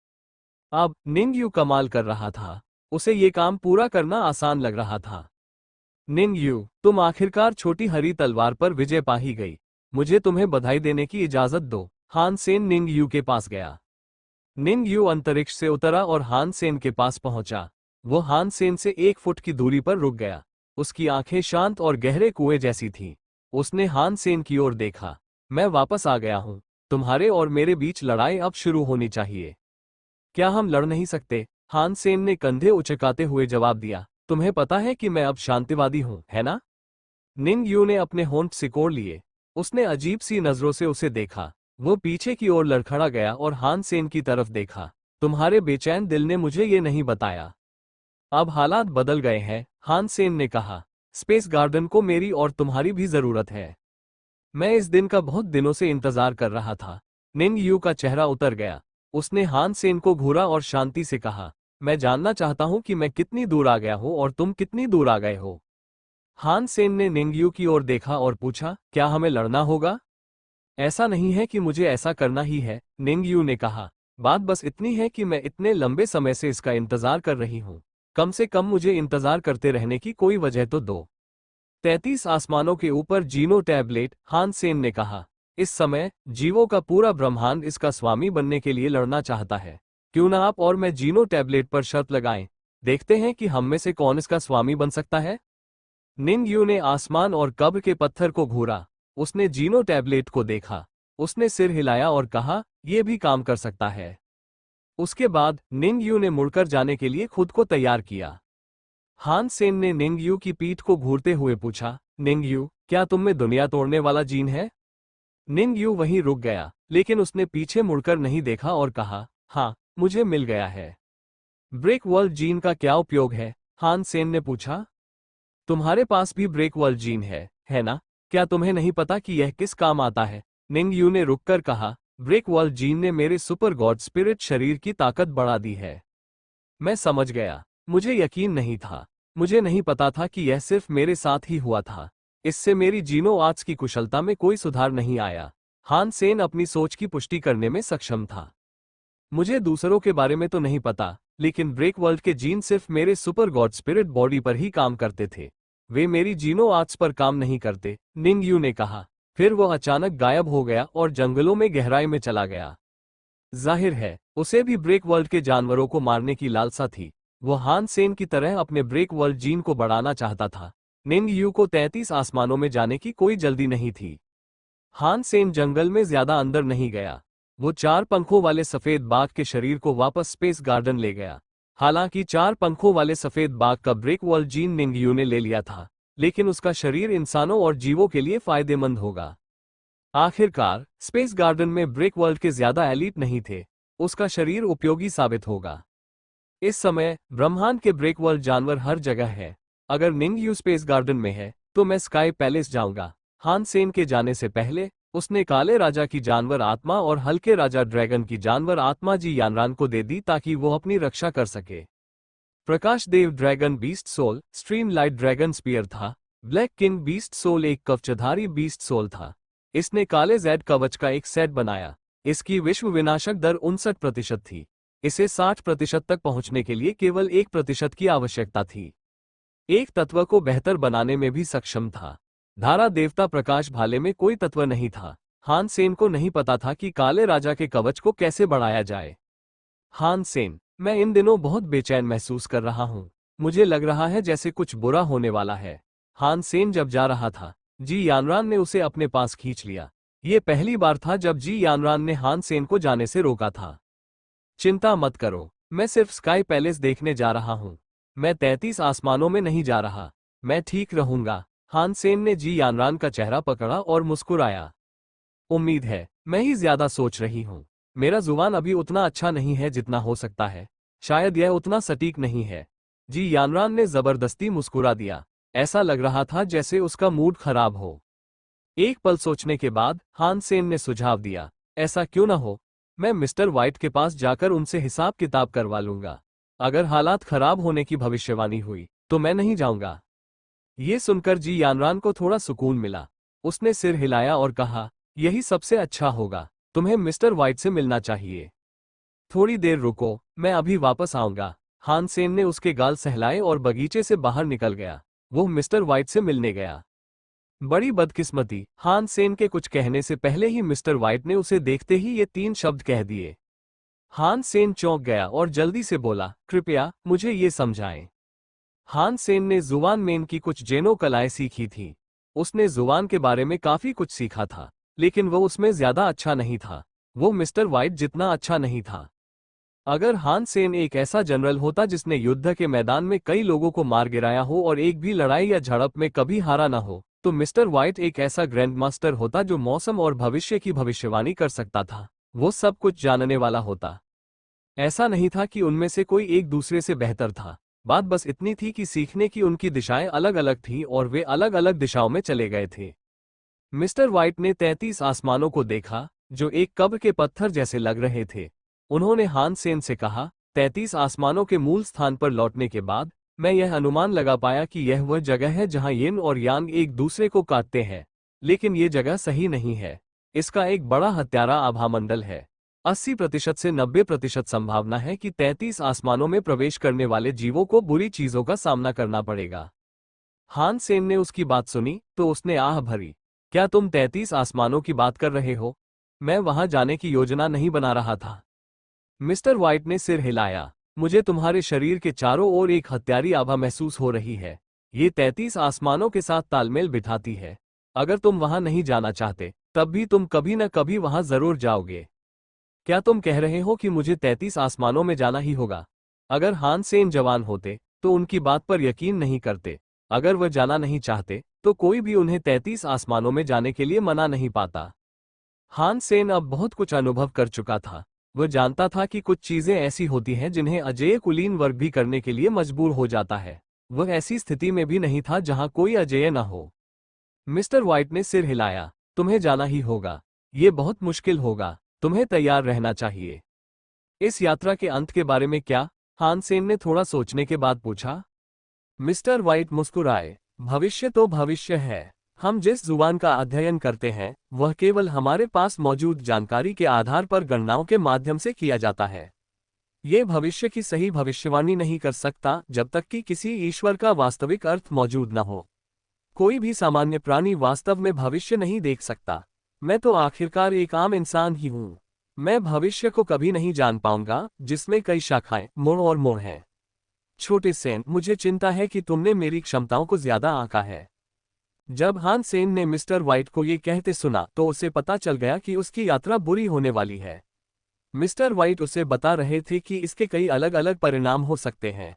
अब निंग यू कमाल कर रहा था। उसे ये काम पूरा करना आसान लग रहा था। निंग यू, तुम आखिरकार छोटी हरी तलवार पर विजय पा ही गई। मुझे तुम्हें बधाई देने की इजाजत दो। हान सेन निंग यू के पास गया। निंग यू अंतरिक्ष से उतरा और हान सेन के पास पहुंचा। वो हान सेन से 1 फुट की दूरी पर रुक गया। उसकी आंखें शांत और गहरे कुएं जैसी थीं। उसने हान सेन की ओर देखा। मैं वापस आ गया हूं। तुम्हारे और मेरे बीच लड़ाई अब शुरू होनी चाहिए। क्या हम लड़ नहीं सकते? हान सेन ने कंधे उचकाते हुए जवाब दिया। तुम्हें पता है कि मैं अब शांतिवादी हूं, है ना? निंग यू ने अपने होंठ सिकोड़ लिए। उसने अजीब सी नजरों से उसे देखा। वो पीछे की ओर लड़खड़ा गया और हान सेन की तरफ देखा। तुम्हारे बेचैन दिल ने मुझे ये नहीं बताया। अब हालात बदल गए हैं, हान सेन ने कहा। स्पेस गार्डन को मेरी और तुम्हारी भी जरूरत है। मैं इस दिन का बहुत दिनों से इंतजार कर रहा था। निंग यू का चेहरा उतर गया। उसने हान सेन को घूरा और शांति से कहा, मैं जानना चाहता हूं कि मैं कितनी दूर आ गया हूं और तुम कितनी दूर आ गए हो। हान सेन ने निंग यू की ओर देखा और पूछा, क्या हमें लड़ना होगा? ऐसा नहीं है कि मुझे ऐसा करना ही है, निंग यू ने कहा। बात बस इतनी है कि मैं इतने लंबे समय से इसका इंतजार कर रही हूं। कम से कम मुझे इंतजार करते रहने की कोई वजह तो दो। 33 आसमानों के ऊपर जीनो टैबलेट, हान सेन ने कहा। इस समय जीवों का पूरा ब्रह्मांड इसका स्वामी बनने के लिए लड़ना चाहता है। क्यों ना आप और मैं जीनो टैबलेट पर शर्त लगाएं। देखते हैं कि हम में से कौन इसका स्वामी बन सकता है। निंग यू ने आसमान और कब्र के पत्थर को घूरा। उसने जीनो टैबलेट को देखा। उसने सिर हिलाया और कहा, यह भी काम कर सकता है। उसके बाद निंग यू ने मुड़कर जाने के लिए खुद को तैयार किया। हान सेन ने निंग यू की पीठ को घूरते हुए पूछा, निंग यू, क्या तुम में दुनिया तोड़ने वाला जीन है? निंग यू वहीं रुक गया, लेकिन उसने पीछे मुड़कर नहीं देखा और कहा, हाँ, मुझे मिल गया है। ब्रेक वर्ल्ड जीन का क्या उपयोग है? हान सेन ने पूछा। तुम्हारे पास भी ब्रेक वर्ल्ड जीन है ना? क्या तुम्हें नहीं पता कि यह किस काम आता है? निंग यू ने रुककर कहा, ब्रेक वर्ल्ड जीन ने मेरे सुपर गॉड स्पिरिट शरीर की ताकत बढ़ा दी है। मैं समझ गया। मुझे यकीन नहीं था। मुझे नहीं पता था कि यह सिर्फ मेरे साथ ही हुआ था। इससे मेरी जीनो आर्ट्स की कुशलता में कोई सुधार नहीं आया। हान सेन अपनी सोच की पुष्टि करने में सक्षम था। मुझे दूसरों के बारे में तो नहीं पता, लेकिन ब्रेक वर्ल्ड के जीन सिर्फ मेरे सुपर गॉड स्पिरिट बॉडी पर ही काम करते थे। वे मेरी जीनो आर्ट्स पर काम नहीं करते, निंग यू ने कहा। फिर वो अचानक गायब हो गया और जंगलों में गहराई में चला गया। जाहिर है, उसे भी ब्रेक वर्ल्ड के जानवरों को मारने की लालसा थी। वो हान सेन की तरह अपने ब्रेक वर्ल्ड जीन को बढ़ाना चाहता था। निंग यू को 33 आसमानों में जाने की कोई जल्दी नहीं थी। हान सेन जंगल में ज्यादा अंदर नहीं गया। वो 4 पंखों वाले सफेद बाघ के शरीर को वापस स्पेस गार्डन ले गया। हालांकि 4 पंखों वाले सफेद बाघ का ब्रेक वर्ल्ड जीन निंग यू ने ले लिया था, लेकिन उसका शरीर इंसानों और जीवों के लिए फायदेमंद होगा। आखिरकार स्पेस गार्डन में ब्रेक वर्ल्ड के ज्यादा एलीट नहीं थे। उसका शरीर उपयोगी साबित होगा। इस समय ब्रह्मांड के ब्रेक वर्ल्ड जानवर हर जगह है। अगर निंग यू स्पेस गार्डन में है तो मैं स्काई पैलेस जाऊंगा। हान सेन के जाने से पहले उसने काले राजा की जानवर आत्मा और हल्के राजा ड्रैगन की जानवर आत्मा जी यानरान को दे दी ताकि वो अपनी रक्षा कर सके। प्रकाश देव dragon beast soul stream light dragon spear था। ब्लैक किंग बीस्ट सोल एक कवचधारी बीस्ट सोल था। इसने काले जेड कवच का एक सेट बनाया। इसकी विश्व विनाशक दर 59% थी। इसे 60% तक पहुंचने के लिए केवल 1% की आवश्यकता थी। एक तत्व को बेहतर बनाने में भी सक्षम था। धारा देवता प्रकाश भाले में कोई तत्व नहीं था। हान सेन को नहीं पता था कि काले राजा के कवच को कैसे बढ़ाया जाए। हान सेन, मैं इन दिनों बहुत बेचैन महसूस कर रहा हूं। मुझे लग रहा है जैसे कुछ बुरा होने वाला है। हान सेन जब जा रहा था, जी यानरान ने उसे अपने पास खींच लिया। ये पहली बार था जब जी यानरान ने हान सेन को जाने से रोका था। चिंता मत करो, मैं सिर्फ स्काई पैलेस देखने जा रहा हूं। मैं 33 आसमानों में नहीं जा रहा। मैं ठीक रहूंगा। हान सेन ने जी यानरान का चेहरा पकड़ा और मुस्कुराया। उम्मीद है मैं ही ज्यादा सोच रही हूँ। मेरा जुबान अभी उतना अच्छा नहीं है जितना हो सकता है। शायद यह उतना सटीक नहीं है। जी यानरान ने जबरदस्ती मुस्कुरा दिया। ऐसा लग रहा था जैसे उसका मूड खराब हो। एक पल सोचने के बाद हान सेन ने सुझाव दिया, ऐसा क्यों ना हो, मैं मिस्टर व्हाइट के पास जाकर उनसे हिसाब किताब करवा लूंगा। अगर हालात खराब होने की भविष्यवाणी हुई तो मैं नहीं जाऊंगा। ये सुनकर जी यानरान को थोड़ा सुकून मिला। उसने सिर हिलाया और कहा, यही सबसे अच्छा होगा। तुम्हें मिस्टर व्हाइट से मिलना चाहिए। थोड़ी देर रुको, मैं अभी वापस आऊंगा। हान सेन ने उसके गाल सहलाए और बगीचे से बाहर निकल गया। वो मिस्टर व्हाइट से मिलने गया। बड़ी बदकिस्मती, हान सेन के कुछ कहने से पहले ही मिस्टर व्हाइट ने उसे देखते ही ये 3 शब्द कह दिए। हान सेन चौंक गया और जल्दी से बोला, कृपया मुझे ये समझाएं। हान सेन ने जुबान मेन की कुछ जेनो कलाएं सीखी थी। उसने जुबान के बारे में काफी कुछ सीखा था, लेकिन वो उसमें ज्यादा अच्छा नहीं था। वो मिस्टर व्हाइट जितना अच्छा नहीं था। अगर हान सेन एक ऐसा जनरल होता जिसने युद्ध के मैदान में कई लोगों को मार गिराया हो और एक भी लड़ाई या झड़प में कभी हारा ना हो, तो मिस्टर व्हाइट एक ऐसा ग्रैंड मास्टर होता जो मौसम और भविष्य की भविष्यवाणी कर सकता था। वो सब कुछ जानने वाला होता। ऐसा नहीं था कि उनमें से कोई एक दूसरे से बेहतर था। बात बस इतनी थी कि सीखने की उनकी दिशाएं अलग अलग थीं और वे अलग अलग दिशाओं में चले गए थे। मिस्टर व्हाइट ने 33 आसमानों को देखा, जो एक कब्र के पत्थर जैसे लग रहे थे। उन्होंने हान सेन से कहा, 33 आसमानों के मूल स्थान पर लौटने के बाद मैं यह अनुमान लगा पाया कि यह वह जगह है जहां यिन और यांग एक दूसरे को काटते हैं। लेकिन ये जगह सही नहीं है। इसका एक बड़ा हत्यारा आभामंडल है। 80% से 90% संभावना है कि 33 आसमानों में प्रवेश करने वाले जीवों को बुरी चीजों का सामना करना पड़ेगा। हान सेन ने उसकी बात सुनी तो उसने आह भरी। क्या तुम 33 आसमानों की बात कर रहे हो? मैं वहां जाने की योजना नहीं बना रहा था। मिस्टर व्हाइट ने सिर हिलाया। मुझे तुम्हारे शरीर के चारों ओर एक हत्यारी आभा महसूस हो रही है। ये 33 आसमानों के साथ तालमेल बिठाती है। अगर तुम वहां नहीं जाना चाहते, तब भी तुम कभी न कभी वहां जरूर जाओगे। क्या तुम कह रहे हो कि मुझे 33 आसमानों में जाना ही होगा? अगर हान सेन जवान होते, तो उनकी बात पर यकीन नहीं करते। अगर वह जाना नहीं चाहते, तो कोई भी उन्हें 33 आसमानों में जाने के लिए मना नहीं पाता। हान सेन अब बहुत कुछ अनुभव कर चुका था। वह जानता था कि कुछ चीजें ऐसी होती हैं जिन्हें अजेय कुलीन वर्ग भी करने के लिए मजबूर हो जाता है। वह ऐसी स्थिति में भी नहीं था जहां कोई अजेय न हो। मिस्टर व्हाइट ने सिर हिलाया। तुम्हें जाना ही होगा। ये बहुत मुश्किल होगा। तुम्हें तैयार रहना चाहिए। इस यात्रा के अंत के बारे में क्या? हान सेन ने थोड़ा सोचने के बाद पूछा। मिस्टर व्हाइट मुस्कुराए। भविष्य तो भविष्य है। हम जिस जुबान का अध्ययन करते हैं, वह केवल हमारे पास मौजूद जानकारी के आधार पर गणनाओं के माध्यम से किया जाता है। ये भविष्य की सही भविष्यवाणी नहीं कर सकता जब तक कि किसी ईश्वर का वास्तविक अर्थ मौजूद न हो। कोई भी सामान्य प्राणी वास्तव में भविष्य नहीं देख सकता। मैं तो आखिरकार एक आम इंसान ही हूँ। मैं भविष्य को कभी नहीं जान पाऊंगा, जिसमें कई शाखाएं, मोड़ और मोड़ हैं। छोटे सेन, मुझे चिंता है कि तुमने मेरी क्षमताओं को ज्यादा आंका है। जब हान सेन ने मिस्टर व्हाइट को ये कहते सुना तो उसे पता चल गया कि उसकी यात्रा बुरी होने वाली है। मिस्टर व्हाइट उसे बता रहे थे कि इसके कई अलग अलग परिणाम हो सकते हैं।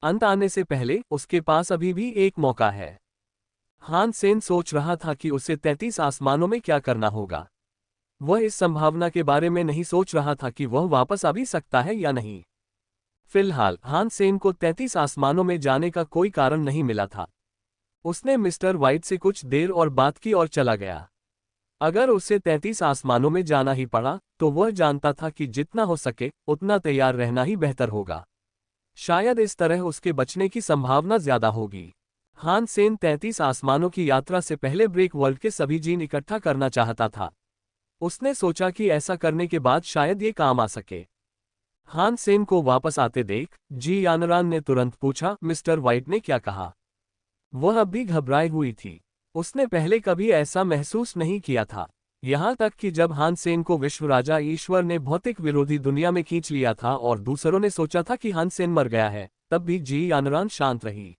अंत आने से पहले उसके पास अभी भी एक मौका है। हान सेन सोच रहा था कि उसे 33 आसमानों में क्या करना होगा। वह इस संभावना के बारे में नहीं सोच रहा था कि वह वापस आ भी सकता है या नहीं। फिलहाल हान सेन को 33 आसमानों में जाने का कोई कारण नहीं मिला था। उसने मिस्टर व्हाइट से कुछ देर और बात की और चला गया। अगर उसे 33 आसमानों में जाना ही पड़ा, तो वह जानता था कि जितना हो सके उतना तैयार रहना ही बेहतर होगा। शायद इस तरह उसके बचने की संभावना ज्यादा होगी। हान सेन 33 आसमानों की यात्रा से पहले ब्रेक वर्ल्ड के सभी जीन इकट्ठा करना चाहता था। उसने सोचा कि ऐसा करने के बाद शायद ये काम आ सके। हान सेन को वापस आते देख जी यानरान ने तुरंत पूछा, मिस्टर व्हाइट ने क्या कहा? वह अब भी घबराई हुई थी। उसने पहले कभी ऐसा महसूस नहीं किया था। यहाँ तक कि जब हान सेन को विश्व राजा ईश्वर ने भौतिक विरोधी दुनिया में खींच लिया था और दूसरों ने सोचा था कि हान सेन मर गया है, तब भी जी यानरान शांत रही।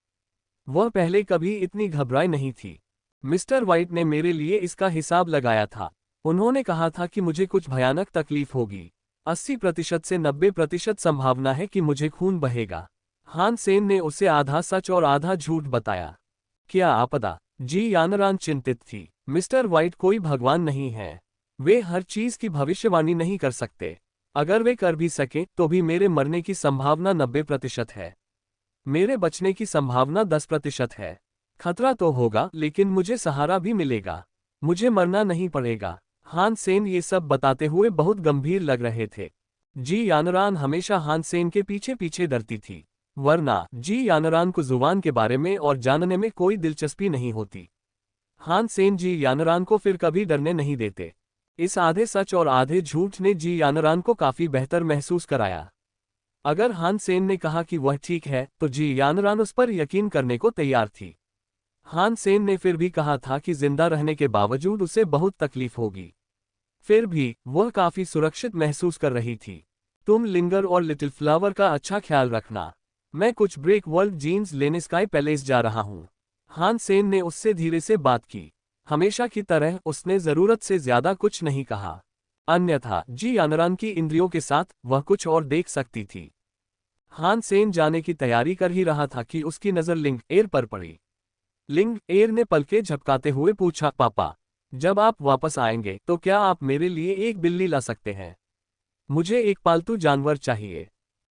वह पहले कभी इतनी घबराई नहीं थी। मिस्टर व्हाइट ने मेरे लिए इसका हिसाब लगाया था। उन्होंने कहा था कि मुझे कुछ भयानक तकलीफ होगी। 80% से 90% संभावना है कि मुझे खून बहेगा। हान सेन ने उसे आधा सच और आधा झूठ बताया। क्या आपदा? जी यानरान चिंतित थी। मिस्टर व्हाइट कोई भगवान नहीं है। वे हर चीज की भविष्यवाणी नहीं कर सकते। अगर वे कर भी सकें तो भी मेरे मरने की संभावना 90% है। मेरे बचने की संभावना 10% है। खतरा तो होगा लेकिन मुझे सहारा भी मिलेगा। मुझे मरना नहीं पड़ेगा। हान सेन ये सब बताते हुए बहुत गंभीर लग रहे थे। जी यानरान हमेशा हान सेन के पीछे पीछे डरती थी, वरना जी यानरान को जुबान के बारे में और जानने में कोई दिलचस्पी नहीं होती। हान सेन जी यानरान को फिर कभी डरने नहीं देते। इस आधे सच और आधे झूठ ने जी यानरान को काफी बेहतर महसूस कराया। अगर हान सेन ने कहा कि वह ठीक है तो जी यानरान उस पर यकीन करने को तैयार थी। हान सेन ने फिर भी कहा था कि जिंदा रहने के बावजूद उसे बहुत तकलीफ होगी। फिर भी वह काफी सुरक्षित महसूस कर रही थी। तुम लिंगर और लिटिल फ्लावर का अच्छा ख्याल रखना। मैं कुछ ब्रेक वर्ल्ड जीन्स लेने स्काई पैलेस जा रहा हूँ। हान सेन ने उससे धीरे से बात की। हमेशा की तरह उसने जरूरत से ज्यादा कुछ नहीं कहा, अन्यथा जी यानरान की इंद्रियों के साथ वह कुछ और देख सकती थी। हान सेन जाने की तैयारी कर ही रहा था कि उसकी नजर लिंग एयर पर पड़ी। लिंग एयर ने पलके झपकाते हुए पूछा, पापा, जब आप वापस आएंगे तो क्या आप मेरे लिए एक बिल्ली ला सकते हैं? मुझे एक पालतू जानवर चाहिए।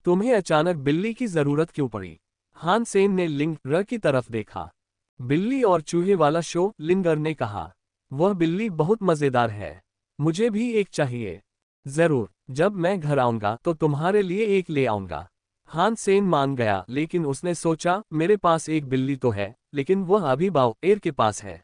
तुम्हें अचानक बिल्ली की जरूरत क्यों पड़ी? हान सेन ने लिंग र की तरफ देखा। बिल्ली और चूहे वाला शो, लिंगर ने कहा। वह बिल्ली बहुत मजेदार है। मुझे भी एक चाहिए। जरूर, जब मैं घर आऊंगा तो तुम्हारे लिए एक ले आऊंगा। हान सेन मान गया, लेकिन उसने सोचा, मेरे पास एक बिल्ली तो है, लेकिन वह अभी बाओ एयर के पास है।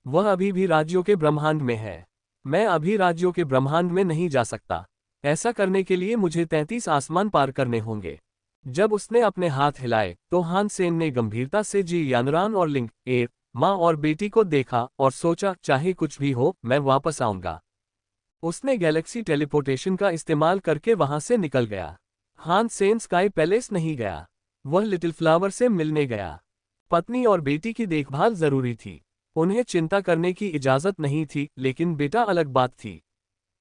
वह अभी भी राज्यों के ब्रह्मांड में है। मैं अभी राज्यों के ब्रह्मांड में नहीं जा सकता। ऐसा करने के लिए मुझे 33 आसमान पार करने होंगे। जब उसने अपने हाथ हिलाए तो हान सेन ने गंभीरता से जी यानरान और लिंग एयर, माँ और बेटी को देखा और सोचा, चाहे कुछ भी हो मैं वापस आऊंगा। उसने गैलेक्सी टेलीपोर्टेशन का इस्तेमाल करके वहां से निकल गया। हान सेन स्काई पैलेस नहीं गया, वह लिटिल फ्लावर से मिलने गया। पत्नी और बेटी की देखभाल जरूरी थी। उन्हें चिंता करने की इजाजत नहीं थी, लेकिन बेटा अलग बात थी।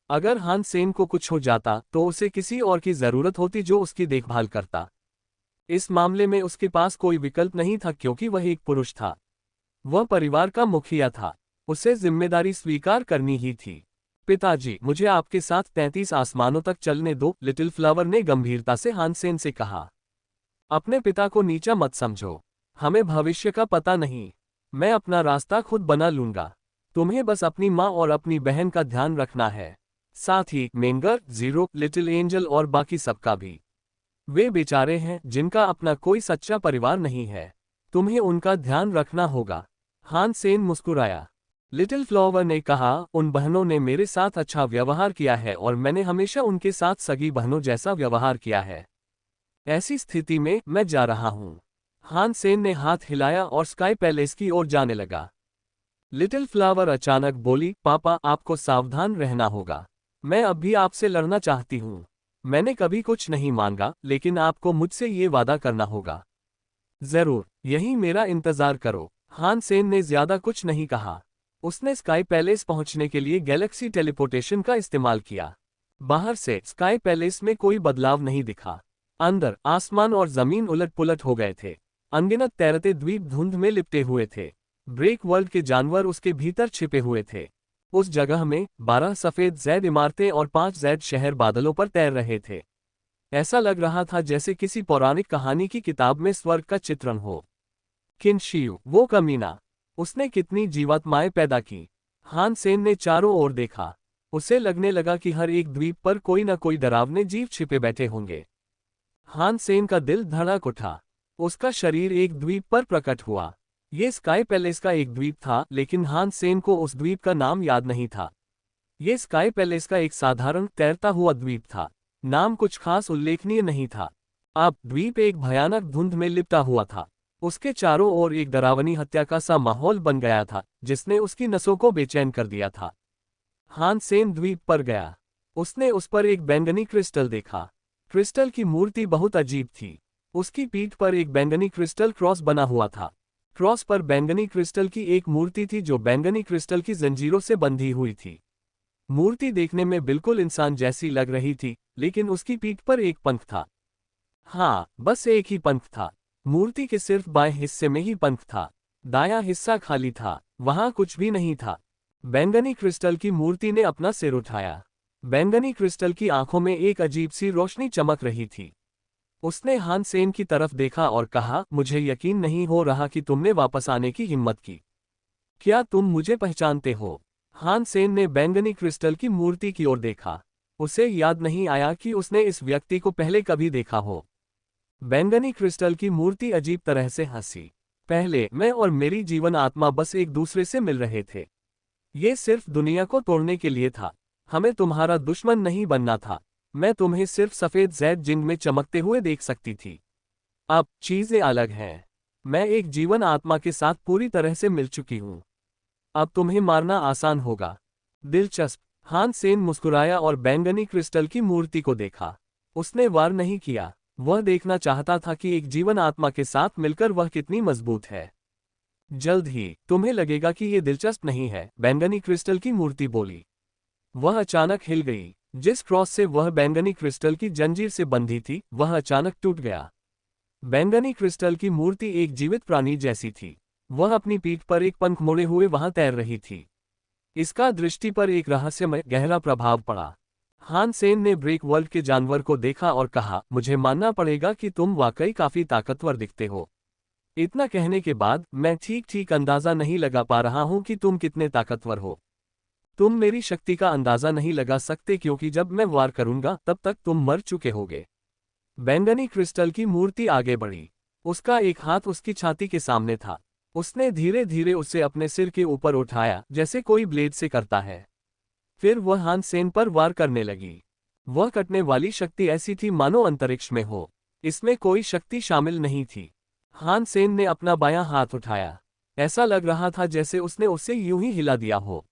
अगर हान सेन को कुछ हो जाता तो उसे किसी और की जरूरत होती जो उसकी देखभाल करता। इस मामले में उसके पास कोई विकल्प नहीं था क्योंकि वह एक पुरुष था। वह परिवार का मुखिया था। उसे जिम्मेदारी स्वीकार करनी ही थी। पिताजी, मुझे आपके साथ 33 आसमानों तक चलने दो, लिटिल फ्लावर ने गंभीरता से हान सेन से कहा। अपने पिता को नीचा मत समझो। हमें भविष्य का पता नहीं। मैं अपना रास्ता खुद बना लूंगा। तुम्हें बस अपनी माँ और अपनी बहन का ध्यान रखना है। साथ ही मेंगर, जीरो, लिटिल एंजल और बाकी सबका भी। वे बेचारे हैं जिनका अपना कोई सच्चा परिवार नहीं है। तुम्हें उनका ध्यान रखना होगा। हान सेन मुस्कुराया। लिटिल फ्लावर ने कहा, उन बहनों ने मेरे साथ अच्छा व्यवहार किया है और मैंने हमेशा उनके साथ सगी बहनों जैसा व्यवहार किया है। ऐसी स्थिति में मैं जा रहा हूँ। हान सेन ने हाथ हिलाया और स्काई पैलेस की ओर जाने लगा। लिटिल फ्लावर अचानक बोली, पापा, आपको सावधान रहना होगा। मैं अब भी आपसे लड़ना चाहती हूँ। मैंने कभी कुछ नहीं मांगा, लेकिन आपको मुझसे ये वादा करना होगा। जरूर, यही मेरा इंतजार करो। हान सेन ने ज्यादा कुछ नहीं कहा। उसने स्काई पैलेस पहुंचने के लिए गैलेक्सी टेलीपोर्टेशन का इस्तेमाल किया। बाहर से स्काई पैलेस में कोई बदलाव नहीं दिखा। अंदर आसमान और जमीन उलट-पुलट हो गए थे। अनगिनत तैरते द्वीप धुंध में लिपटे हुए थे। ब्रेक वर्ल्ड के जानवर उसके भीतर छिपे हुए थे। उस जगह में 12 सफेद जैद इमारतें और 5 जैद शहर बादलों पर तैर रहे थे। ऐसा लग रहा था जैसे किसी पौराणिक कहानी की किताब में स्वर्ग का चित्रण हो। किनशियू, वो कमीना, उसने कितनी जीवात्माएं पैदा की। हान सेन ने चारों ओर देखा। उसे लगने लगा कि हर एक द्वीप पर कोई न कोई डरावने जीव छिपे बैठे होंगे। हान सेन का दिल धड़क उठा। उसका शरीर एक द्वीप पर प्रकट हुआ। ये स्काई पैलेस का एक द्वीप था, लेकिन हान सेन को उस द्वीप का नाम याद नहीं था। ये स्काई पैलेस का एक साधारण तैरता हुआ द्वीप था। नाम कुछ खास उल्लेखनीय नहीं था। अब द्वीप एक भयानक धुंध में लिपटा हुआ था। उसके चारों ओर एक डरावनी हत्या का सा माहौल बन गया था, जिसने उसकी नसों को बेचैन कर दिया था। हान सेन द्वीप पर गया। उसने उस पर एक बैंगनी क्रिस्टल देखा। क्रिस्टल की मूर्ति बहुत अजीब थी। उसकी पीठ पर एक बैंगनी क्रिस्टल क्रॉस बना हुआ था। क्रॉस पर बैंगनी क्रिस्टल की एक मूर्ति थी जो बैंगनी क्रिस्टल की जंजीरों से बंधी हुई थी। मूर्ति देखने में बिल्कुल इंसान जैसी लग रही थी, लेकिन उसकी पीठ पर एक पंख था। हाँ, बस एक ही पंख था। मूर्ति के सिर्फ बाएं हिस्से में ही पंख था। दायां हिस्सा खाली था, वहां कुछ भी नहीं था। बैंगनी क्रिस्टल की मूर्ति ने अपना सिर उठाया। बैंगनी क्रिस्टल की आंखों में एक अजीब सी रोशनी चमक रही थी। उसने हान सेन की तरफ देखा और कहा, मुझे यकीन नहीं हो रहा कि तुमने वापस आने की हिम्मत की। क्या तुम मुझे पहचानते हो? हान सेन ने बैंगनी क्रिस्टल की मूर्ति की ओर देखा। उसे याद नहीं आया कि उसने इस व्यक्ति को पहले कभी देखा हो। बैंगनी क्रिस्टल की मूर्ति अजीब तरह से हंसी। पहले मैं और मेरी जीवन आत्मा बस एक दूसरे से मिल रहे थे। ये सिर्फ दुनिया को तोड़ने के लिए था। हमें तुम्हारा दुश्मन नहीं बनना था। मैं तुम्हें सिर्फ सफेद जैद जिंग में चमकते हुए देख सकती थी। अब चीजें अलग हैं। मैं एक जीवन आत्मा के साथ पूरी तरह से मिल चुकी हूं। अब तुम्हें मारना आसान होगा। दिलचस्प। हान सेन मुस्कुराया और बैंगनी क्रिस्टल की मूर्ति को देखा। उसने वार नहीं किया। वह देखना चाहता था कि एक जीवन आत्मा के साथ मिलकर वह कितनी मजबूत है। जल्द ही तुम्हें लगेगा कि यह दिलचस्प नहीं है, बैंगनी क्रिस्टल की मूर्ति बोली। वह अचानक हिल गई। जिस क्रॉस से वह बैंगनी क्रिस्टल की जंजीर से बंधी थी, वह अचानक टूट गया। बैंगनी क्रिस्टल की मूर्ति एक जीवित प्राणी जैसी थी। वह अपनी पीठ पर एक पंख मोड़े हुए वहां तैर रही थी। इसका दृष्टि पर एक रहस्यमय गहरा प्रभाव पड़ा। हान सेन ने ब्रेक वर्ल्ड के जानवर को देखा और कहा, मुझे मानना पड़ेगा कि तुम वाकई काफी ताकतवर दिखते हो। इतना कहने के बाद मैं ठीक ठीक अंदाजा नहीं लगा पा रहा हूं कि तुम कितने ताकतवर हो। तुम मेरी शक्ति का अंदाजा नहीं लगा सकते क्योंकि जब मैं वार करूंगा तब तक तुम मर चुके होगे। बैंगनी क्रिस्टल की मूर्ति आगे बढ़ी। उसका एक हाथ उसकी छाती के सामने था। उसने धीरे धीरे उसे अपने सिर के ऊपर उठाया, जैसे कोई ब्लेड से करता है। फिर वह हान सेन पर वार करने लगी। वह कटने वाली शक्ति ऐसी थी मानो अंतरिक्ष में हो। इसमें कोई शक्ति शामिल नहीं थी। हान सेन ने अपना बायां हाथ उठाया। ऐसा लग रहा था जैसे उसने उसे यूं ही हिला दिया हो।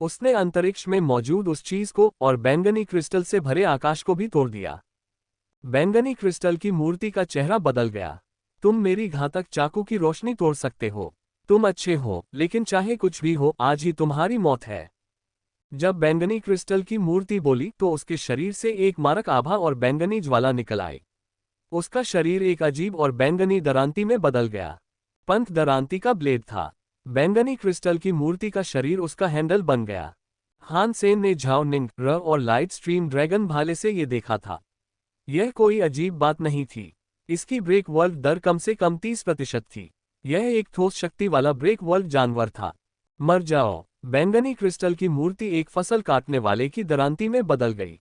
उसने अंतरिक्ष में मौजूद उस चीज को और बैंगनी क्रिस्टल से भरे आकाश को भी तोड़ दिया। बैंगनी क्रिस्टल की मूर्ति का चेहरा बदल गया। तुम मेरी घातक चाकू की रोशनी तोड़ सकते हो। तुम अच्छे हो, लेकिन चाहे कुछ भी हो, आज ही तुम्हारी मौत है। जब बैंगनी क्रिस्टल की मूर्ति बोली तो उसके शरीर से एक मारक आभा और बैंगनी ज्वाला निकल आई। उसका शरीर एक अजीब और बैंगनी दरांती में बदल गया। पंख दरांती का ब्लेड था। बैंगनी क्रिस्टल की मूर्ति का शरीर उसका हैंडल बन गया। हान सेन ने झाओ निंग र और लाइट स्ट्रीम ड्रैगन भाले से ये देखा था। यह कोई अजीब बात नहीं थी। इसकी ब्रेक वर्ल्ड दर कम से कम 30% थी। यह एक ठोस शक्ति वाला ब्रेक वर्ल्ड जानवर था। मर जाओ। बैंगनी क्रिस्टल की मूर्ति एक फसल काटने वाले की दरांती में बदल गई।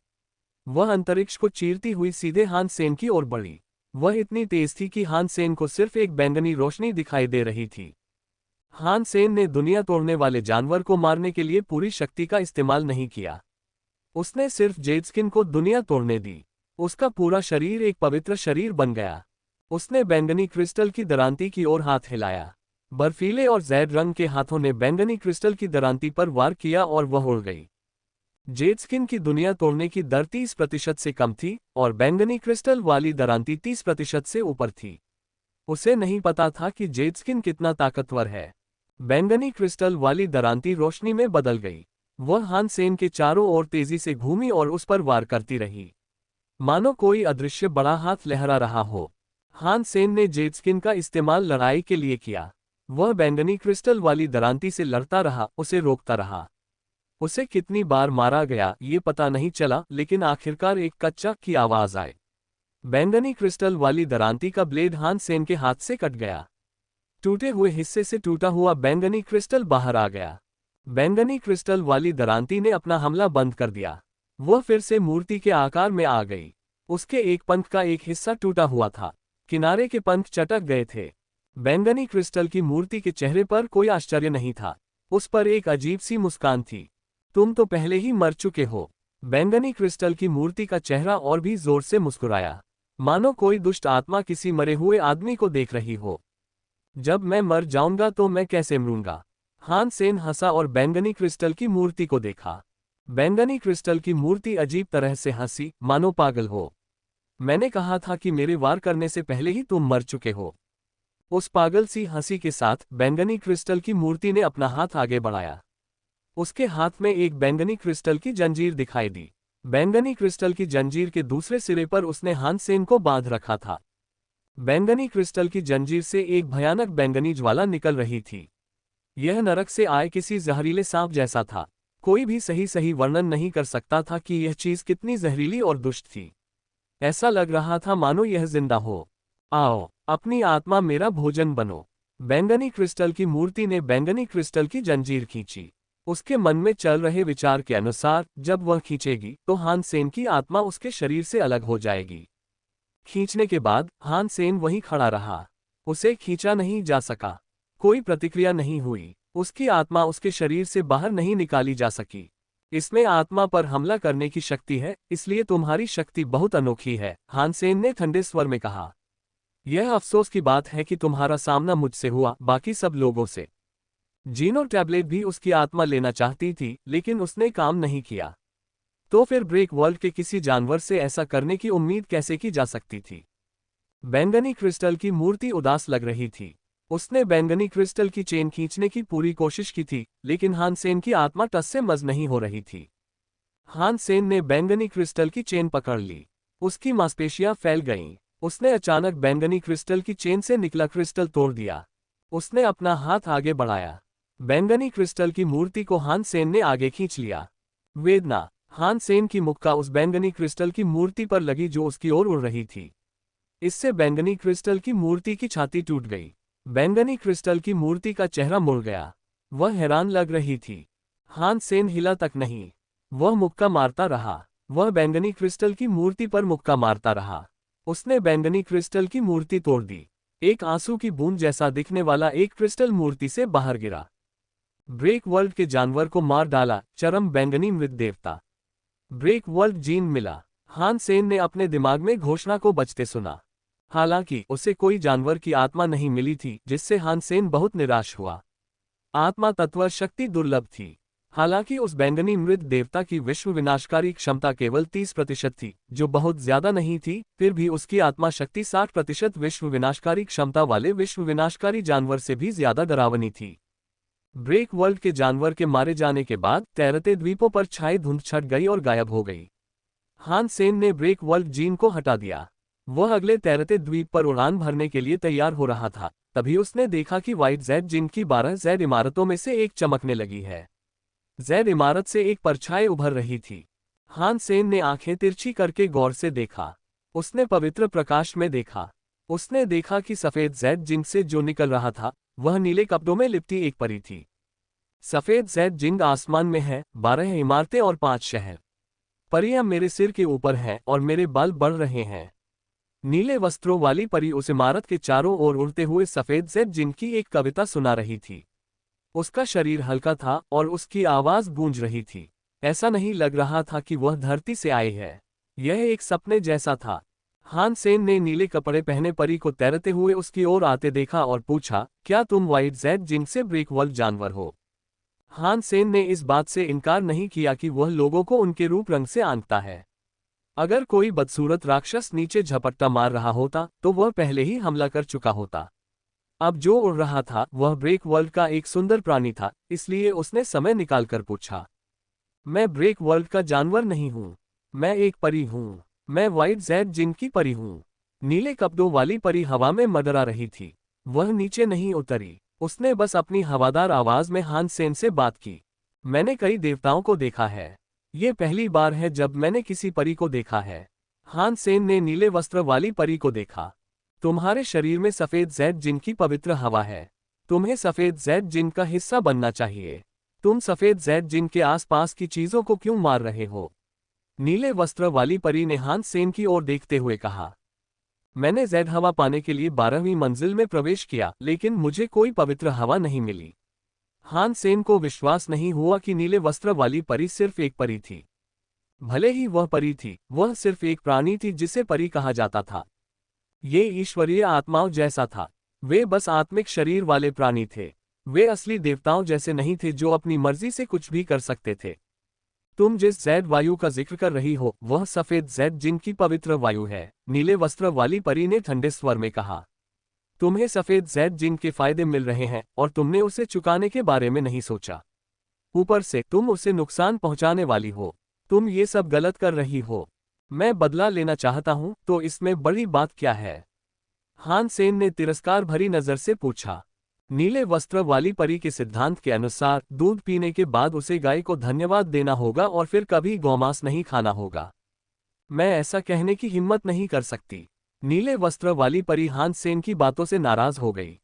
वह अंतरिक्ष को चीरती हुई सीधे हान सेन की ओर बढ़ी। वह इतनी तेज थी कि हान सेन को सिर्फ एक बैंगनी रोशनी दिखाई दे रही थी। हान सेन ने दुनिया तोड़ने वाले जानवर को मारने के लिए पूरी शक्ति का इस्तेमाल नहीं किया। उसने सिर्फ जेडस्किन को दुनिया तोड़ने दी। उसका पूरा शरीर एक पवित्र शरीर बन गया। उसने बैंगनी क्रिस्टल की दरांती की ओर हाथ हिलाया। बर्फीले और जैद रंग के हाथों ने बैंगनी क्रिस्टल की दरांती पर वार किया और वह उड़ गई। जेडस्किन की दुनिया तोड़ने की दर 30% से कम थी और बैंगनी क्रिस्टल वाली दरांती 30% से ऊपर थी। उसे नहीं पता था कि जेडस्किन कितना ताकतवर है। बैंगनी क्रिस्टल वाली दरांती रोशनी में बदल गई। वह हान सेन के चारों ओर तेजी से घूमी और उस पर वार करती रही, मानो कोई अदृश्य बड़ा हाथ लहरा रहा हो। हान सेन ने जेडस्किन का इस्तेमाल लड़ाई के लिए किया। वह बैंगनी क्रिस्टल वाली दरांती से लड़ता रहा, उसे रोकता रहा। उसे कितनी बार मारा गया ये पता नहीं चला, लेकिन आखिरकार एक कच्चा की आवाज आई। बैंगनी क्रिस्टल वाली दरांती का ब्लेड हान सेन के हाथ से कट गया। टूटे हुए हिस्से से टूटा हुआ बैंगनी क्रिस्टल बाहर आ गया। बैंगनी क्रिस्टल वाली दरांती ने अपना हमला बंद कर दिया। वह फिर से मूर्ति के आकार में आ गई। उसके एक पंख का एक हिस्सा टूटा हुआ था। किनारे के पंख चटक गए थे। बैंगनी क्रिस्टल की मूर्ति के चेहरे पर कोई आश्चर्य नहीं था। उस पर एक अजीब सी मुस्कान थी। तुम तो पहले ही मर चुके हो। बैंगनी क्रिस्टल की मूर्ति का चेहरा और भी जोर से मुस्कुराया, मानो कोई दुष्ट आत्मा किसी मरे हुए आदमी को देख रही हो। जब मैं मर जाऊंगा तो मैं कैसे मरूंगा? हान सेन हंसा और बैंगनी क्रिस्टल की मूर्ति को देखा। बैंगनी क्रिस्टल की मूर्ति अजीब तरह से हंसी, मानो पागल हो। मैंने कहा था कि मेरे वार करने से पहले ही तुम मर चुके हो। उस पागल सी हंसी के साथ बैंगनी क्रिस्टल की मूर्ति ने अपना हाथ आगे बढ़ाया। उसके हाथ में एक बैंगनी क्रिस्टल की जंजीर दिखाई दी। बैंगनी क्रिस्टल की जंजीर के दूसरे सिरे पर उसने हान सेन को बांध रखा था। बैंगनी क्रिस्टल की जंजीर से एक भयानक बैंगनी ज्वाला निकल रही थी। यह नरक से आए किसी जहरीले सांप जैसा था। कोई भी सही सही वर्णन नहीं कर सकता था कि यह चीज कितनी जहरीली और दुष्ट थी। ऐसा लग रहा था मानो यह जिंदा हो। आओ, अपनी आत्मा मेरा भोजन बनो। बैंगनी क्रिस्टल की मूर्ति ने बैंगनी क्रिस्टल की जंजीर खींची। उसके मन में चल रहे विचार के अनुसार जब वह खींचेगी तो हान सेन की आत्मा उसके शरीर से अलग हो जाएगी। खींचने के बाद हान सेन वहीं खड़ा रहा। उसे खींचा नहीं जा सका। कोई प्रतिक्रिया नहीं हुई। उसकी आत्मा उसके शरीर से बाहर नहीं निकाली जा सकी। इसमें आत्मा पर हमला करने की शक्ति है, इसलिए तुम्हारी शक्ति बहुत अनोखी है, हान सेन ने ठंडे स्वर में कहा। यह अफसोस की बात है कि तुम्हारा सामना मुझसे हुआ, बाकी सब लोगों से। जीनो टैबलेट भी उसकी आत्मा लेना चाहती थी, लेकिन उसने काम नहीं किया। तो फिर ब्रेक वर्ल्ड के किसी जानवर से ऐसा करने की उम्मीद कैसे की जा सकती थी? बैंगनी क्रिस्टल की मूर्ति उदास लग रही थी। उसने बैंगनी क्रिस्टल की चेन खींचने की पूरी कोशिश की थी, लेकिन हान सेन की आत्मा टस से मस नहीं हो रही थी। हान सेन ने बैंगनी क्रिस्टल की चेन पकड़ ली। उसकी मांसपेशियां फैल गईं। उसने अचानक बैंगनी क्रिस्टल की चेन से निकला क्रिस्टल तोड़ दिया। उसने अपना हाथ आगे बढ़ाया। बैंगनी क्रिस्टल की मूर्ति को हान सेन ने आगे खींच लिया। वेदना। हान सेन की मुक्का उस बैंगनी क्रिस्टल की मूर्ति पर लगी जो उसकी ओर उड़ रही थी। इससे बैंगनी क्रिस्टल की मूर्ति की छाती टूट गई। बैंगनी क्रिस्टल की मूर्ति का चेहरा मुड़ गया। वह हैरान लग रही थी। हान सेन हिला तक नहीं। वह मुक्का मारता रहा। वह बैंगनी क्रिस्टल की मूर्ति पर मुक्का मारता रहा। उसने बैंगनी क्रिस्टल की मूर्ति तोड़ दी। एक आंसू की बूंद जैसा दिखने वाला एक क्रिस्टल मूर्ति से बाहर गिरा। ब्रेक वर्ल्ड के जानवर को मार डाला, चरम बैंगनी मृत देवता। ब्रेक वर्ल्ड जीन मिला। हान सेन ने अपने दिमाग में घोषणा को बजते सुना। हालांकि उसे कोई जानवर की आत्मा नहीं मिली थी, जिससे हान सेन बहुत निराश हुआ। आत्मा तत्व शक्ति दुर्लभ थी। हालांकि उस बैंगनी मृत देवता की विश्व विनाशकारी क्षमता केवल 30% थी, जो बहुत ज्यादा नहीं थी, फिर भी उसकी आत्मा शक्ति 60% विश्व विनाशकारी क्षमता वाले विश्व विनाशकारी जानवर से भी ज्यादा डरावनी थी। ब्रेक वर्ल्ड के जानवर के मारे जाने के बाद तैरते द्वीपों पर छाई धुंध छट गई और गायब हो गई। हान सेन ने ब्रेक वर्ल्ड जीन को हटा दिया। वह अगले तैरते द्वीप पर उड़ान भरने के लिए तैयार हो रहा था, तभी उसने देखा कि व्हाइट जेड जिन की 12 जेड इमारतों में से एक चमकने लगी है। जेड इमारत से एक परछाई उभर रही थी। हान सेन ने आंखें तिरछी करके गौर से देखा। उसने पवित्र प्रकाश में देखा। उसने देखा कि सफेद जेड जिन से जो निकल रहा था, वह नीले कपड़ों में लिपटी एक परी थी। सफेद जेड जिन आसमान में है, 12 इमारतें और 5 शहर। परियां मेरे सिर के ऊपर हैं और मेरे बाल बढ़ रहे हैं। नीले वस्त्रों वाली परी उस इमारत के चारों ओर उड़ते हुए सफेद जेड जिन की एक कविता सुना रही थी। उसका शरीर हल्का था और उसकी आवाज गूंज रही थी। ऐसा नहीं लग रहा था कि वह धरती से आई है। यह एक सपने जैसा था। हान सेन ने नीले कपड़े पहने परी को तैरते हुए उसकी ओर आते देखा और पूछा, क्या तुम व्हाइट जेड जिन से ब्रेक वर्ल्ड जानवर हो? हान सेन ने इस बात से इनकार नहीं किया कि वह लोगों को उनके रूप रंग से आंकता है। अगर कोई बदसूरत राक्षस नीचे झपट्टा मार रहा होता तो वह पहले ही हमला कर चुका होता। अब जो उड़ रहा था वह ब्रेक वर्ल्ड का एक सुंदर प्राणी था, इसलिए उसने समय निकालकर पूछा, मैं ब्रेक वर्ल्ड का जानवर नहीं हूँ। मैं एक परी हूँ। मैं व्हाइट जेड जिन की परी हूँ। नीले कपड़ों वाली परी हवा में मंडरा रही थी। वह नीचे नहीं उतरी। उसने बस अपनी हवादार आवाज में हान सेन से बात की। मैंने कई देवताओं को देखा है। ये पहली बार है जब मैंने किसी परी को देखा है। हान सेन ने नीले वस्त्र वाली परी को देखा। तुम्हारे शरीर में सफेद जेड जिन की पवित्र हवा है। तुम्हें सफेद जेड जिन का हिस्सा बनना चाहिए। तुम सफेद जेड जिन के आसपास की चीजों को क्यों मार रहे हो? नीले वस्त्र वाली परी ने हान सेन की ओर देखते हुए कहा, मैंने जेड हवा पाने के लिए 12वीं मंजिल में प्रवेश किया, लेकिन मुझे कोई पवित्र हवा नहीं मिली। हान सेन को विश्वास नहीं हुआ कि नीले वस्त्र वाली परी सिर्फ एक परी थी। भले ही वह परी थी, वह सिर्फ एक प्राणी थी जिसे परी कहा जाता था। ये ईश्वरीय आत्माओं जैसा था। वे बस आत्मिक शरीर वाले प्राणी थे। वे असली देवताओं जैसे नहीं थे जो अपनी मर्जी से कुछ भी कर सकते थे। तुम जिस जेड वायु का जिक्र कर रही हो वह सफेद जेड जिन की पवित्र वायु है, नीले वस्त्र वाली परी ने ठंडे स्वर में कहा। तुम्हें सफेद जेड जिन के फायदे मिल रहे हैं और तुमने उसे चुकाने के बारे में नहीं सोचा। ऊपर से तुम उसे नुकसान पहुंचाने वाली हो। तुम ये सब गलत कर रही हो। मैं बदला लेना चाहता हूं, तो इसमें बड़ी बात क्या है? हान सेन ने तिरस्कार भरी नजर से पूछा। नीले वस्त्र वाली परी के सिद्धांत के अनुसार दूध पीने के बाद उसे गाय को धन्यवाद देना होगा और फिर कभी गौमांस नहीं खाना होगा। मैं ऐसा कहने की हिम्मत नहीं कर सकती। नीले वस्त्र वाली परी हानसेन की बातों से नाराज हो गई।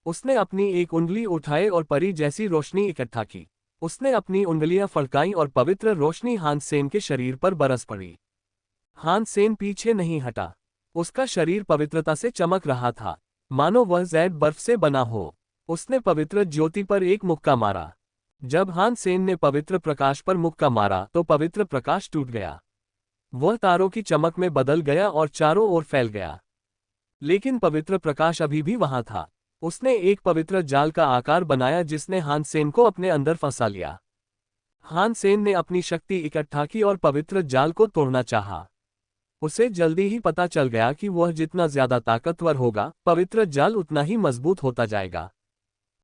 उसने अपनी एक उंगली उठाई और परी जैसी रोशनी इकट्ठा की। उसने अपनी उंगलियां फड़काईं और पवित्र रोशनी हानसेन के शरीर पर बरस पड़ी। हानसेन पीछे नहीं हटा। उसका शरीर पवित्रता से चमक रहा था, मानो वह जैद बर्फ से बना हो। उसने पवित्र ज्योति पर एक मुक्का मारा। जब हानसेन ने पवित्र प्रकाश पर मुक्का मारा तो पवित्र प्रकाश टूट गया। वह तारों की चमक में बदल गया और चारों ओर फैल गया। लेकिन पवित्र प्रकाश अभी भी वहां था। उसने एक पवित्र जाल का आकार बनाया जिसने हानसेन को अपने अंदर फंसा लिया। हानसेन ने अपनी शक्ति इकट्ठा की और पवित्र जाल को तोड़ना चाहा। उसे जल्दी ही पता चल गया कि वह जितना ज्यादा ताकतवर होगा, पवित्र जाल उतना ही मजबूत होता जाएगा।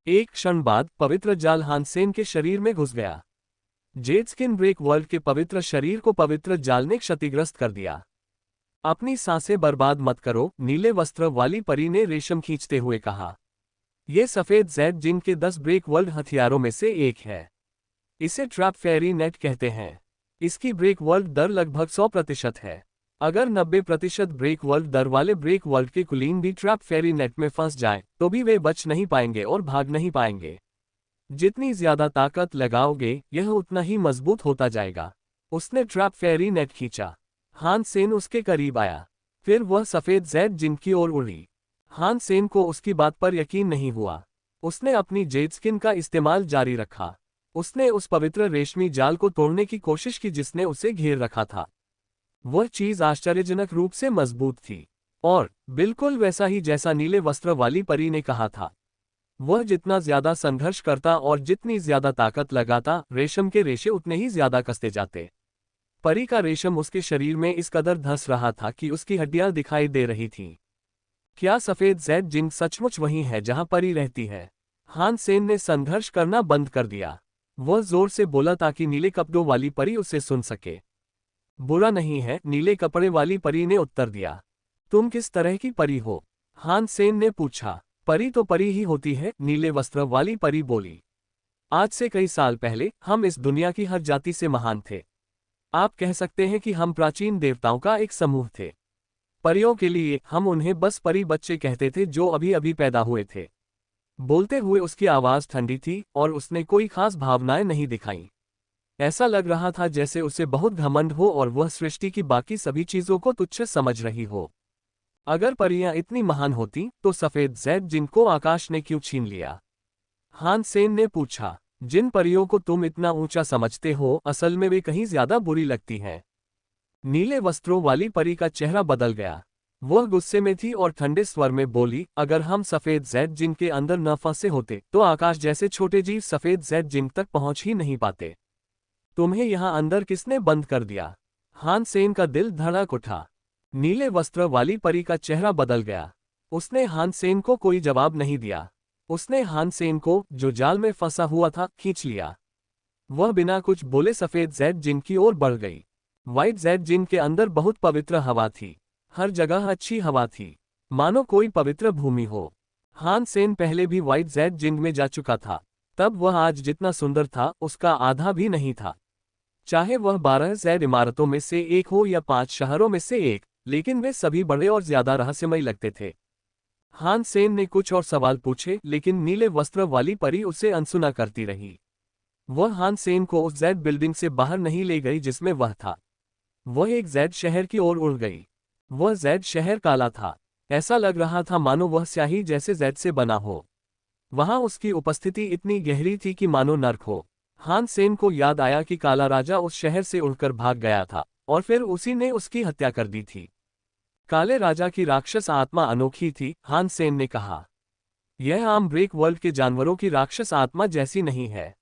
एक क्षण बाद पवित्र जाल हानसेन के शरीर में घुस गया। जेड स्किन ब्रेक वर्ल्ड के पवित्र शरीर को पवित्र जाल ने क्षतिग्रस्त कर दिया। अपनी सांसें बर्बाद मत करो, नीले वस्त्र वाली परी ने रेशम खींचते हुए कहा। यह सफेद जैद जिन के 10 ब्रेक वर्ल्ड हथियारों में से एक है। इसे ट्रैप फेरी नेट कहते हैं। इसकी ब्रेक वर्ल्ड दर लगभग 100% है। अगर 90% ब्रेक वर्ल्ड दर वाले ब्रेक वर्ल्ड के कुलीन भी ट्रैप फेरी नेट में फंस जाएं, तो भी वे बच नहीं पाएंगे और भाग नहीं पाएंगे। जितनी ज्यादा ताकत लगाओगे, यह उतना ही मजबूत होता जाएगा। उसने ट्रैप फेरी नेट खींचा। हानसेन उसके करीब आया। फिर वह सफेद जैद जिन की ओर उड़ी। हानसेन को उसकी बात पर यकीन नहीं हुआ। उसने अपनी जेड स्किन का इस्तेमाल जारी रखा। उसने उस पवित्र रेशमी जाल को तोड़ने की कोशिश की जिसने उसे घेर रखा था। वह चीज आश्चर्यजनक रूप से मजबूत थी, और बिल्कुल वैसा ही जैसा नीले वस्त्र वाली परी ने कहा था। वह जितना ज्यादा संघर्ष करता और जितनी ज्यादा ताकत लगाता, रेशम के रेशे उतने ही ज्यादा कसते जाते। परी का रेशम उसके शरीर में इस कदर धंस रहा था कि उसकी हड्डियां दिखाई दे रही थीं। क्या सफेद जैद जिन सचमुच वही है जहां परी रहती है? हानसेन ने संघर्ष करना बंद कर दिया। वह जोर से बोला ताकि नीले कपड़ों वाली परी उसे सुन सके। बुरा नहीं है, नीले कपड़े वाली परी ने उत्तर दिया। तुम किस तरह की परी हो? हानसेन ने पूछा। परी तो परी ही होती है, नीले वस्त्र वाली परी बोली। आज से कई साल पहले हम इस दुनिया की हर जाति से महान थे। आप कह सकते हैं कि हम प्राचीन देवताओं का एक समूह थे। परियों के लिए हम उन्हें बस परी बच्चे कहते थे जो अभी अभी पैदा हुए थे। बोलते हुए उसकी आवाज ठंडी थी और उसने कोई खास भावनाएं नहीं दिखाईं। ऐसा लग रहा था जैसे उसे बहुत घमंड हो और वह सृष्टि की बाकी सभी चीजों को तुच्छ समझ रही हो। अगर परियां इतनी महान होती तो सफेद जैद जिन को आकाश ने क्यों छीन लिया? हानसेन ने पूछा। जिन परियों को तुम इतना ऊंचा समझते हो, असल में वे कहीं ज्यादा बुरी लगती हैं। नीले वस्त्रों वाली परी का चेहरा बदल गया। वह गुस्से में थी और ठंडे स्वर में बोली, अगर हम सफेद जैद जिन के अंदर न फंसे होते तो आकाश जैसे छोटे जीव सफेद जैद जिन तक पहुंच ही नहीं पाते। तुम्हें यहां अंदर किसने बंद कर दिया? हानसेन का दिल धड़क उठा। नीले वस्त्र वाली परी का चेहरा बदल गया। उसने हानसेन को कोई जवाब नहीं दिया। उसने हानसेन को, जो जाल में फंसा हुआ था, खींच लिया। वह बिना कुछ बोले सफेद जैद जिन की ओर बढ़ गई। व्हाइट जैद जिन के अंदर बहुत पवित्र हवा थी। हर जगह अच्छी हवा थी, मानो कोई पवित्र भूमि हो। हानसेन पहले भी व्हाइट जैद जिन में जा चुका था। तब वह आज जितना सुंदर था, उसका आधा भी नहीं था। चाहे वह 12 जैद इमारतों में से एक हो या 5 शहरों में से एक, लेकिन वे सभी बड़े और ज्यादा रहस्यमय लगते थे। हानसेन ने कुछ और सवाल पूछे, लेकिन नीले वस्त्र वाली परी उसे अनसुना करती रही। वह हानसेन को उस जैद बिल्डिंग से बाहर नहीं ले गई जिसमें वह था। वह एक जैद शहर की ओर उड़ गई। वह जैद शहर काला था। ऐसा लग रहा था मानो वह स्याही जैसे जैद से बना हो। वहां उसकी उपस्थिति इतनी गहरी थी कि मानो नर्क हो। हानसेन को याद आया कि काला राजा उस शहर से उड़कर भाग गया था और फिर उसी ने उसकी हत्या कर दी थी। काले राजा की राक्षस आत्मा अनोखी थी, हानसेन ने कहा। यह आम ब्रेक वर्ल्ड के जानवरों की राक्षस आत्मा जैसी नहीं है।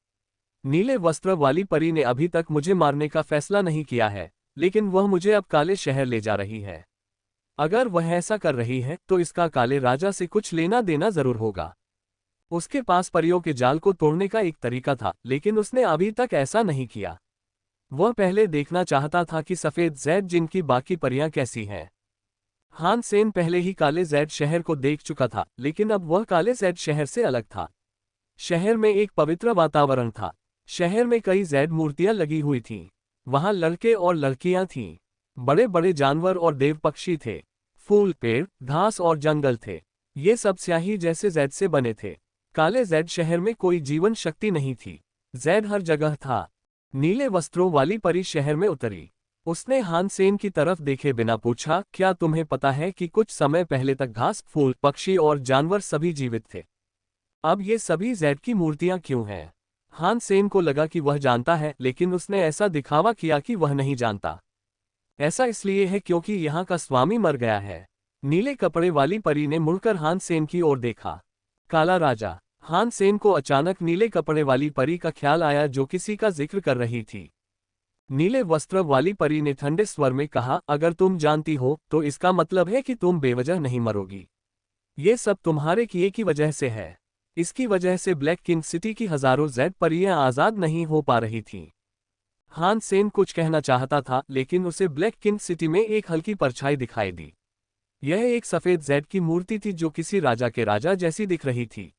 नीले वस्त्र वाली परी ने अभी तक मुझे मारने का फैसला नहीं किया है, लेकिन वह मुझे अब काले शहर ले जा रही है। अगर वह ऐसा कर रही है तो इसका काले राजा से कुछ लेना देना जरूर होगा। उसके पास परियों के जाल को तोड़ने का एक तरीका था, लेकिन उसने अभी तक ऐसा नहीं किया। वह पहले देखना चाहता था कि सफेद जैद जिन की बाकी परियां कैसी हैं। हान सेन पहले ही काले जैड शहर को देख चुका था, लेकिन अब वह काले जैड शहर से अलग था। शहर में एक पवित्र वातावरण था। शहर में कई जैड मूर्तियां लगी हुई थीं। वहां लड़के और लड़कियां थीं। बड़े बड़े जानवर और देव पक्षी थे। फूल, पेड़, घास और जंगल थे। ये सब स्याही जैसे जैड से बने थे। काले जैड शहर में कोई जीवन शक्ति नहीं थी। जैड हर जगह था। नीले वस्त्रों वाली परी शहर में उतरी। उसने हान सेन की तरफ देखे बिना पूछा, क्या तुम्हें पता है कि कुछ समय पहले तक घास, फूल, पक्षी और जानवर सभी जीवित थे? अब ये सभी जैड की मूर्तियां क्यों हैं? हान सेन को लगा कि वह जानता है, लेकिन उसने ऐसा दिखावा किया कि वह नहीं जानता। ऐसा इसलिए है क्योंकि यहाँ का स्वामी मर गया है। नीले कपड़े वाली परी ने मुड़कर हान सेन की ओर देखा। काला राजा। हान सेन को अचानक नीले कपड़े वाली परी का ख्याल आया जो किसी का जिक्र कर रही थी। नीले वस्त्र वाली परी ने ठंडे स्वर में कहा, अगर तुम जानती हो तो इसका मतलब है कि तुम बेवजह नहीं मरोगी। ये सब तुम्हारे किए की वजह से है। इसकी वजह से ब्लैक किंग सिटी की हजारों जैड परियां आजाद नहीं हो पा रही थीं। हान सेन कुछ कहना चाहता था, लेकिन उसे ब्लैक किंग सिटी में एक हल्की परछाई दिखाई दी। यह एक सफेद जैड की मूर्ति थी जो किसी राजा के राजा जैसी दिख रही थी।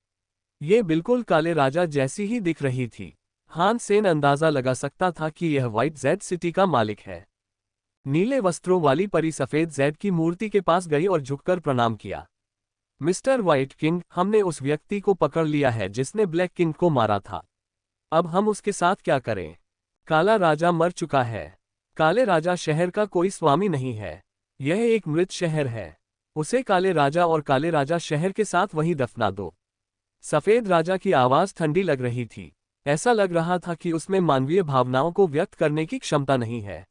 ये बिल्कुल काले राजा जैसी ही दिख रही थी। हान सेन अंदाजा लगा सकता था कि यह व्हाइट जैड सिटी का मालिक है। नीले वस्त्रों वाली परी सफेद जैड की मूर्ति के पास गई और झुककर प्रणाम किया। मिस्टर व्हाइट किंग, हमने उस व्यक्ति को पकड़ लिया है जिसने ब्लैक किंग को मारा था। अब हम उसके साथ क्या करें? काला राजा मर चुका है। काले राजा शहर का कोई स्वामी नहीं है। यह एक मृत शहर है। उसे काले राजा और काले राजा शहर के साथ वहीं दफना दो। सफेद राजा की आवाज ठंडी लग रही थी। ऐसा लग रहा था कि उसमें मानवीय भावनाओं को व्यक्त करने की क्षमता नहीं है।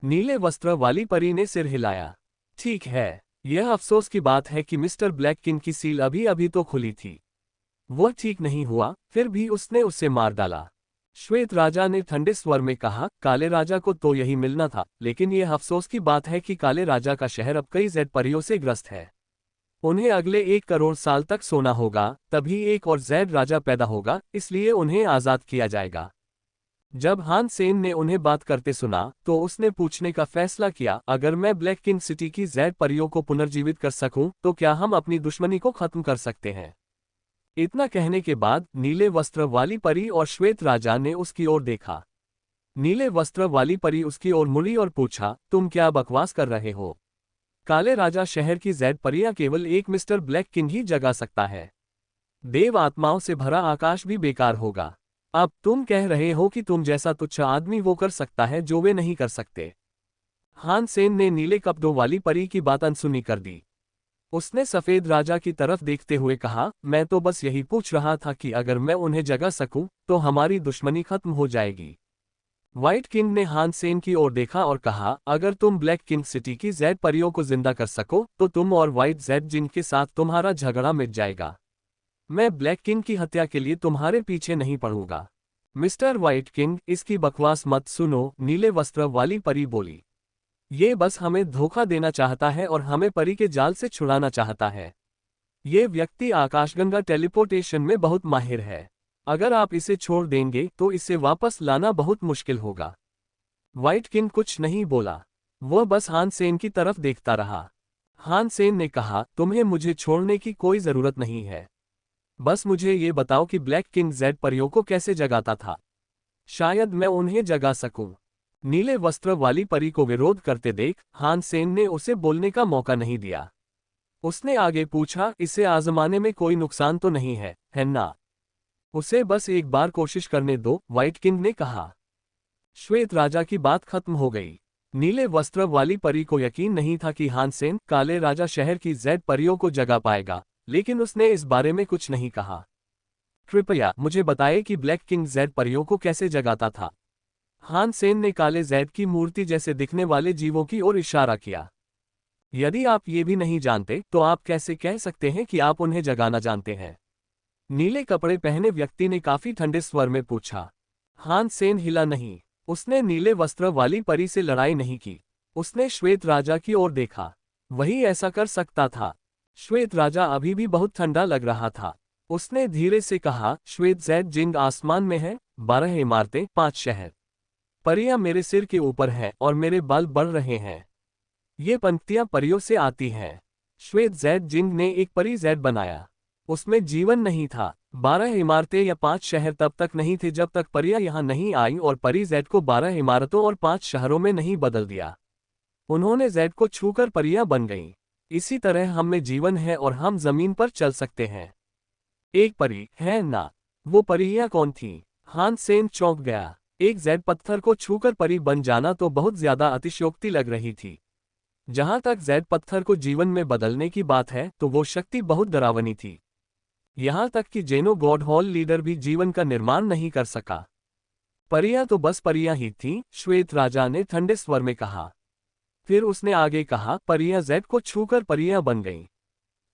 नीले वस्त्र वाली परी ने सिर हिलाया। ठीक है, यह अफसोस की बात है कि मिस्टर ब्लैक किंग की सील अभी अभी तो खुली थी। वह ठीक नहीं हुआ, फिर भी उसने उसे मार डाला। श्वेत राजा ने ठंडे स्वर में कहा, काले राजा को तो यही मिलना था, लेकिन यह अफसोस की बात है कि काले राजा का शहर अब कई जैड परियों से ग्रस्त है। उन्हें अगले 1 करोड़ साल तक सोना होगा, तभी एक और जैड राजा पैदा होगा, इसलिए उन्हें आजाद किया जाएगा। जब हान सेन ने उन्हें बात करते सुना, तो उसने पूछने का फैसला किया, अगर मैं ब्लैक किंग सिटी की जैड परियों को पुनर्जीवित कर सकूं, तो क्या हम अपनी दुश्मनी को खत्म कर सकते हैं? इतना कहने के बाद नीले वस्त्र वाली परी और श्वेत राजा ने उसकी ओर देखा। नीले वस्त्र वाली परी उसकी ओर मुड़ी और पूछा, तुम क्या बकवास कर रहे हो? काले राजा शहर की जैड परियां केवल एक मिस्टर ब्लैक किंग ही जगा सकता है। देव आत्माओं से भरा आकाश भी बेकार होगा। अब तुम कह रहे हो कि तुम जैसा तुच्छ आदमी वो कर सकता है जो वे नहीं कर सकते। हान सेन ने नीले कपड़ों वाली परी की बात अनसुनी कर दी। उसने सफेद राजा की तरफ देखते हुए कहा, मैं तो बस यही पूछ रहा था कि अगर मैं उन्हें जगा सकूं, तो हमारी दुश्मनी खत्म हो जाएगी। व्हाइट किंग ने हान सेन की ओर देखा और कहा, अगर तुम ब्लैक किंग सिटी की जैड परियों को जिंदा कर सको, तो तुम और व्हाइट जैड जिनके साथ तुम्हारा झगड़ा मिट जाएगा। मैं ब्लैक किंग की हत्या के लिए तुम्हारे पीछे नहीं पड़ूंगा। मिस्टर व्हाइट किंग, इसकी बकवास मत सुनो, नीले वस्त्र वाली परी बोली। ये बस हमें धोखा देना चाहता है और हमें परी के जाल से छुड़ाना चाहता है। ये व्यक्ति आकाशगंगा टेलीपोर्टेशन में बहुत माहिर है। अगर आप इसे छोड़ देंगे तो इसे वापस लाना बहुत मुश्किल होगा। व्हाइट किंग कुछ नहीं बोला। वह बस हान सेन की तरफ देखता रहा। हान सेन ने कहा, तुम्हें मुझे छोड़ने की कोई जरूरत नहीं है। बस मुझे ये बताओ कि ब्लैक किंग जैड परियों को कैसे जगाता था। शायद मैं उन्हें जगा सकूं। नीले वस्त्र वाली परी को विरोध करते देख हान सेन ने उसे बोलने का मौका नहीं दिया। उसने आगे पूछा, इसे आजमाने में कोई नुकसान तो नहीं है ना? उसे बस एक बार कोशिश करने दो, व्हाइट किंग ने कहा। श्वेत राजा की बात खत्म हो गई। नीले वस्त्र वाली परी को यकीन नहीं था कि हान सेन काले राजा शहर की जैड परियों को जगा पाएगा, लेकिन उसने इस बारे में कुछ नहीं कहा। कृपया मुझे बताएं कि ब्लैक किंग जैड परियों को कैसे जगाता था। हान सेन ने काले जैड की मूर्ति जैसे दिखने वाले जीवों की ओर इशारा किया। यदि आप ये भी नहीं जानते तो आप कैसे कह सकते हैं कि आप उन्हें जगाना जानते हैं? नीले कपड़े पहने व्यक्ति ने काफी ठंडे स्वर में पूछा। हान सेन हिला नहीं। उसने नीले वस्त्र वाली परी से लड़ाई नहीं की। उसने श्वेत राजा की ओर देखा। वही ऐसा कर सकता था। श्वेत राजा अभी भी बहुत ठंडा लग रहा था। उसने धीरे से कहा, श्वेत जैड जिंग आसमान में है, 12 इमारतें, 5 शहर। परियां मेरे सिर के ऊपर हैं और मेरे बाल बढ़ रहे हैं। ये पंक्तियां परियों से आती हैं। श्वेत जैद जिंग ने एक परी जैद बनाया। उसमें जीवन नहीं था। 12 इमारतें या 5 शहर तब तक नहीं थे जब तक परियां यहाँ नहीं आई और परी जैद को 12 इमारतों और 5 शहरों में नहीं बदल दिया। उन्होंने जैद को छूकर परियां बन गईं। इसी तरह हम में जीवन है और हम जमीन पर चल सकते हैं। एक परी है ना? वो परियां कौन थी? हान सेन चौंक गया। एक जैद पत्थर को छूकर परी बन जाना तो बहुत ज्यादा अतिशयोक्ति लग रही थी। जहां तक जैद पत्थर को जीवन में बदलने की बात है तो वो शक्ति बहुत डरावनी थी। यहां तक कि जेनो गॉड हॉल लीडर भी जीवन का निर्माण नहीं कर सका। परियां तो बस परियां ही थीं, श्वेत राजा ने ठंडे स्वर में कहा। फिर उसने आगे कहा, परियां जैद को छूकर परियां बन गईं।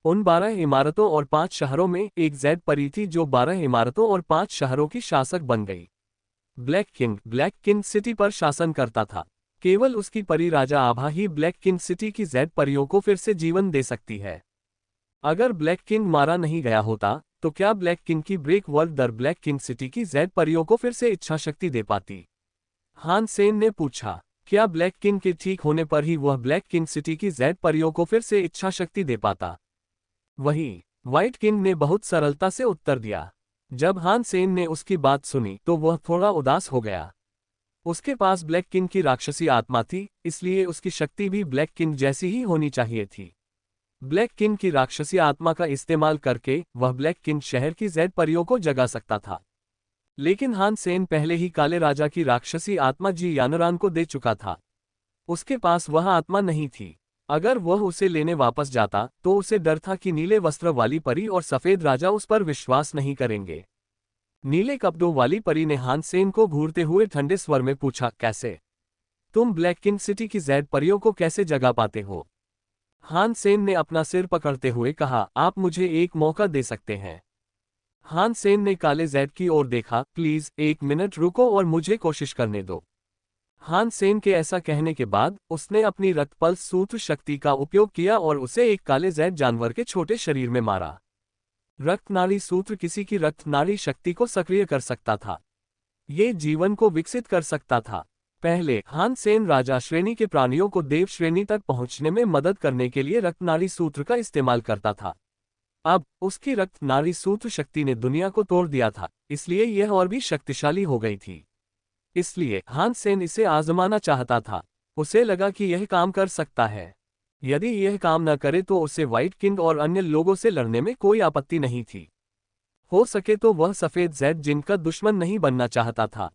उन 12 इमारतों और 5 शहरों में एक जैद परी थी जो 12 इमारतों और 5 शहरों की शासक बन गई। ब्लैक किंग सिटी पर शासन करता था। केवल उसकी परी राजा आभा ही ब्लैक किंग सिटी की जैद परियों को फिर से जीवन दे सकती है। अगर ब्लैक किंग मारा नहीं गया होता तो क्या ब्लैक किंग की ब्रेक वर्ल्ड दर ब्लैक किंग सिटी की जैद परियों को फिर से इच्छा शक्ति दे पाती? हान सेन ने पूछा। क्या ब्लैक किंग के ठीक होने पर ही वह ब्लैक किंग सिटी की जैद परियों को फिर से इच्छा शक्ति दे पाता? वही व्हाइट किंग ने बहुत सरलता से उत्तर दिया। जब हान सेन ने उसकी बात सुनी तो वह थोड़ा उदास हो गया। उसके पास ब्लैक किंग की राक्षसी आत्मा थी, इसलिए उसकी शक्ति भी ब्लैक किंग जैसी ही होनी चाहिए थी। ब्लैक किंग की राक्षसी आत्मा का इस्तेमाल करके वह ब्लैक किंग शहर की जैद परियों को जगा सकता था। लेकिन हान सेन पहले ही काले राजा की राक्षसी आत्मा जी यानरान को दे चुका था। उसके पास वह आत्मा नहीं थी। अगर वह उसे लेने वापस जाता तो उसे डर था कि नीले वस्त्र वाली परी और सफेद राजा उस पर विश्वास नहीं करेंगे। नीले कपड़ों वाली परी ने हान सेन को घूरते हुए ठंडे स्वर में पूछा, कैसे? तुम ब्लैक किंग सिटी की जैद परियों को कैसे जगा पाते हो? हान सेन ने अपना सिर पकड़ते हुए कहा, आप मुझे एक मौका दे सकते हैं। हान सेन ने काले जैद की ओर देखा, प्लीज 1 मिनट रुको और मुझे कोशिश करने दो। हान सेन के ऐसा कहने के बाद उसने अपनी रक्तपल्स सूत्र शक्ति का उपयोग किया और उसे एक काले जैद जानवर के छोटे शरीर में मारा। रक्तनाड़ी सूत्र किसी की रक्तनाड़ी शक्ति को सक्रिय कर सकता था। ये जीवन को विकसित कर सकता था। पहले हान सेन राजा श्रेणी के प्राणियों को देव श्रेणी तक पहुंचने में मदद करने के लिए रक्तनाड़ी सूत्र का इस्तेमाल करता था। अब उसकी रक्तनाड़ी सूत्र शक्ति ने दुनिया को तोड़ दिया था, इसलिए यह और भी शक्तिशाली हो गई थी। इसलिए हान सेन इसे आजमाना चाहता था। उसे लगा कि यह काम कर सकता है। यदि यह काम न करे तो उसे व्हाइट किंग और अन्य लोगों से लड़ने में कोई आपत्ति नहीं थी। हो सके तो वह सफेद जैद जिनका दुश्मन नहीं बनना चाहता था।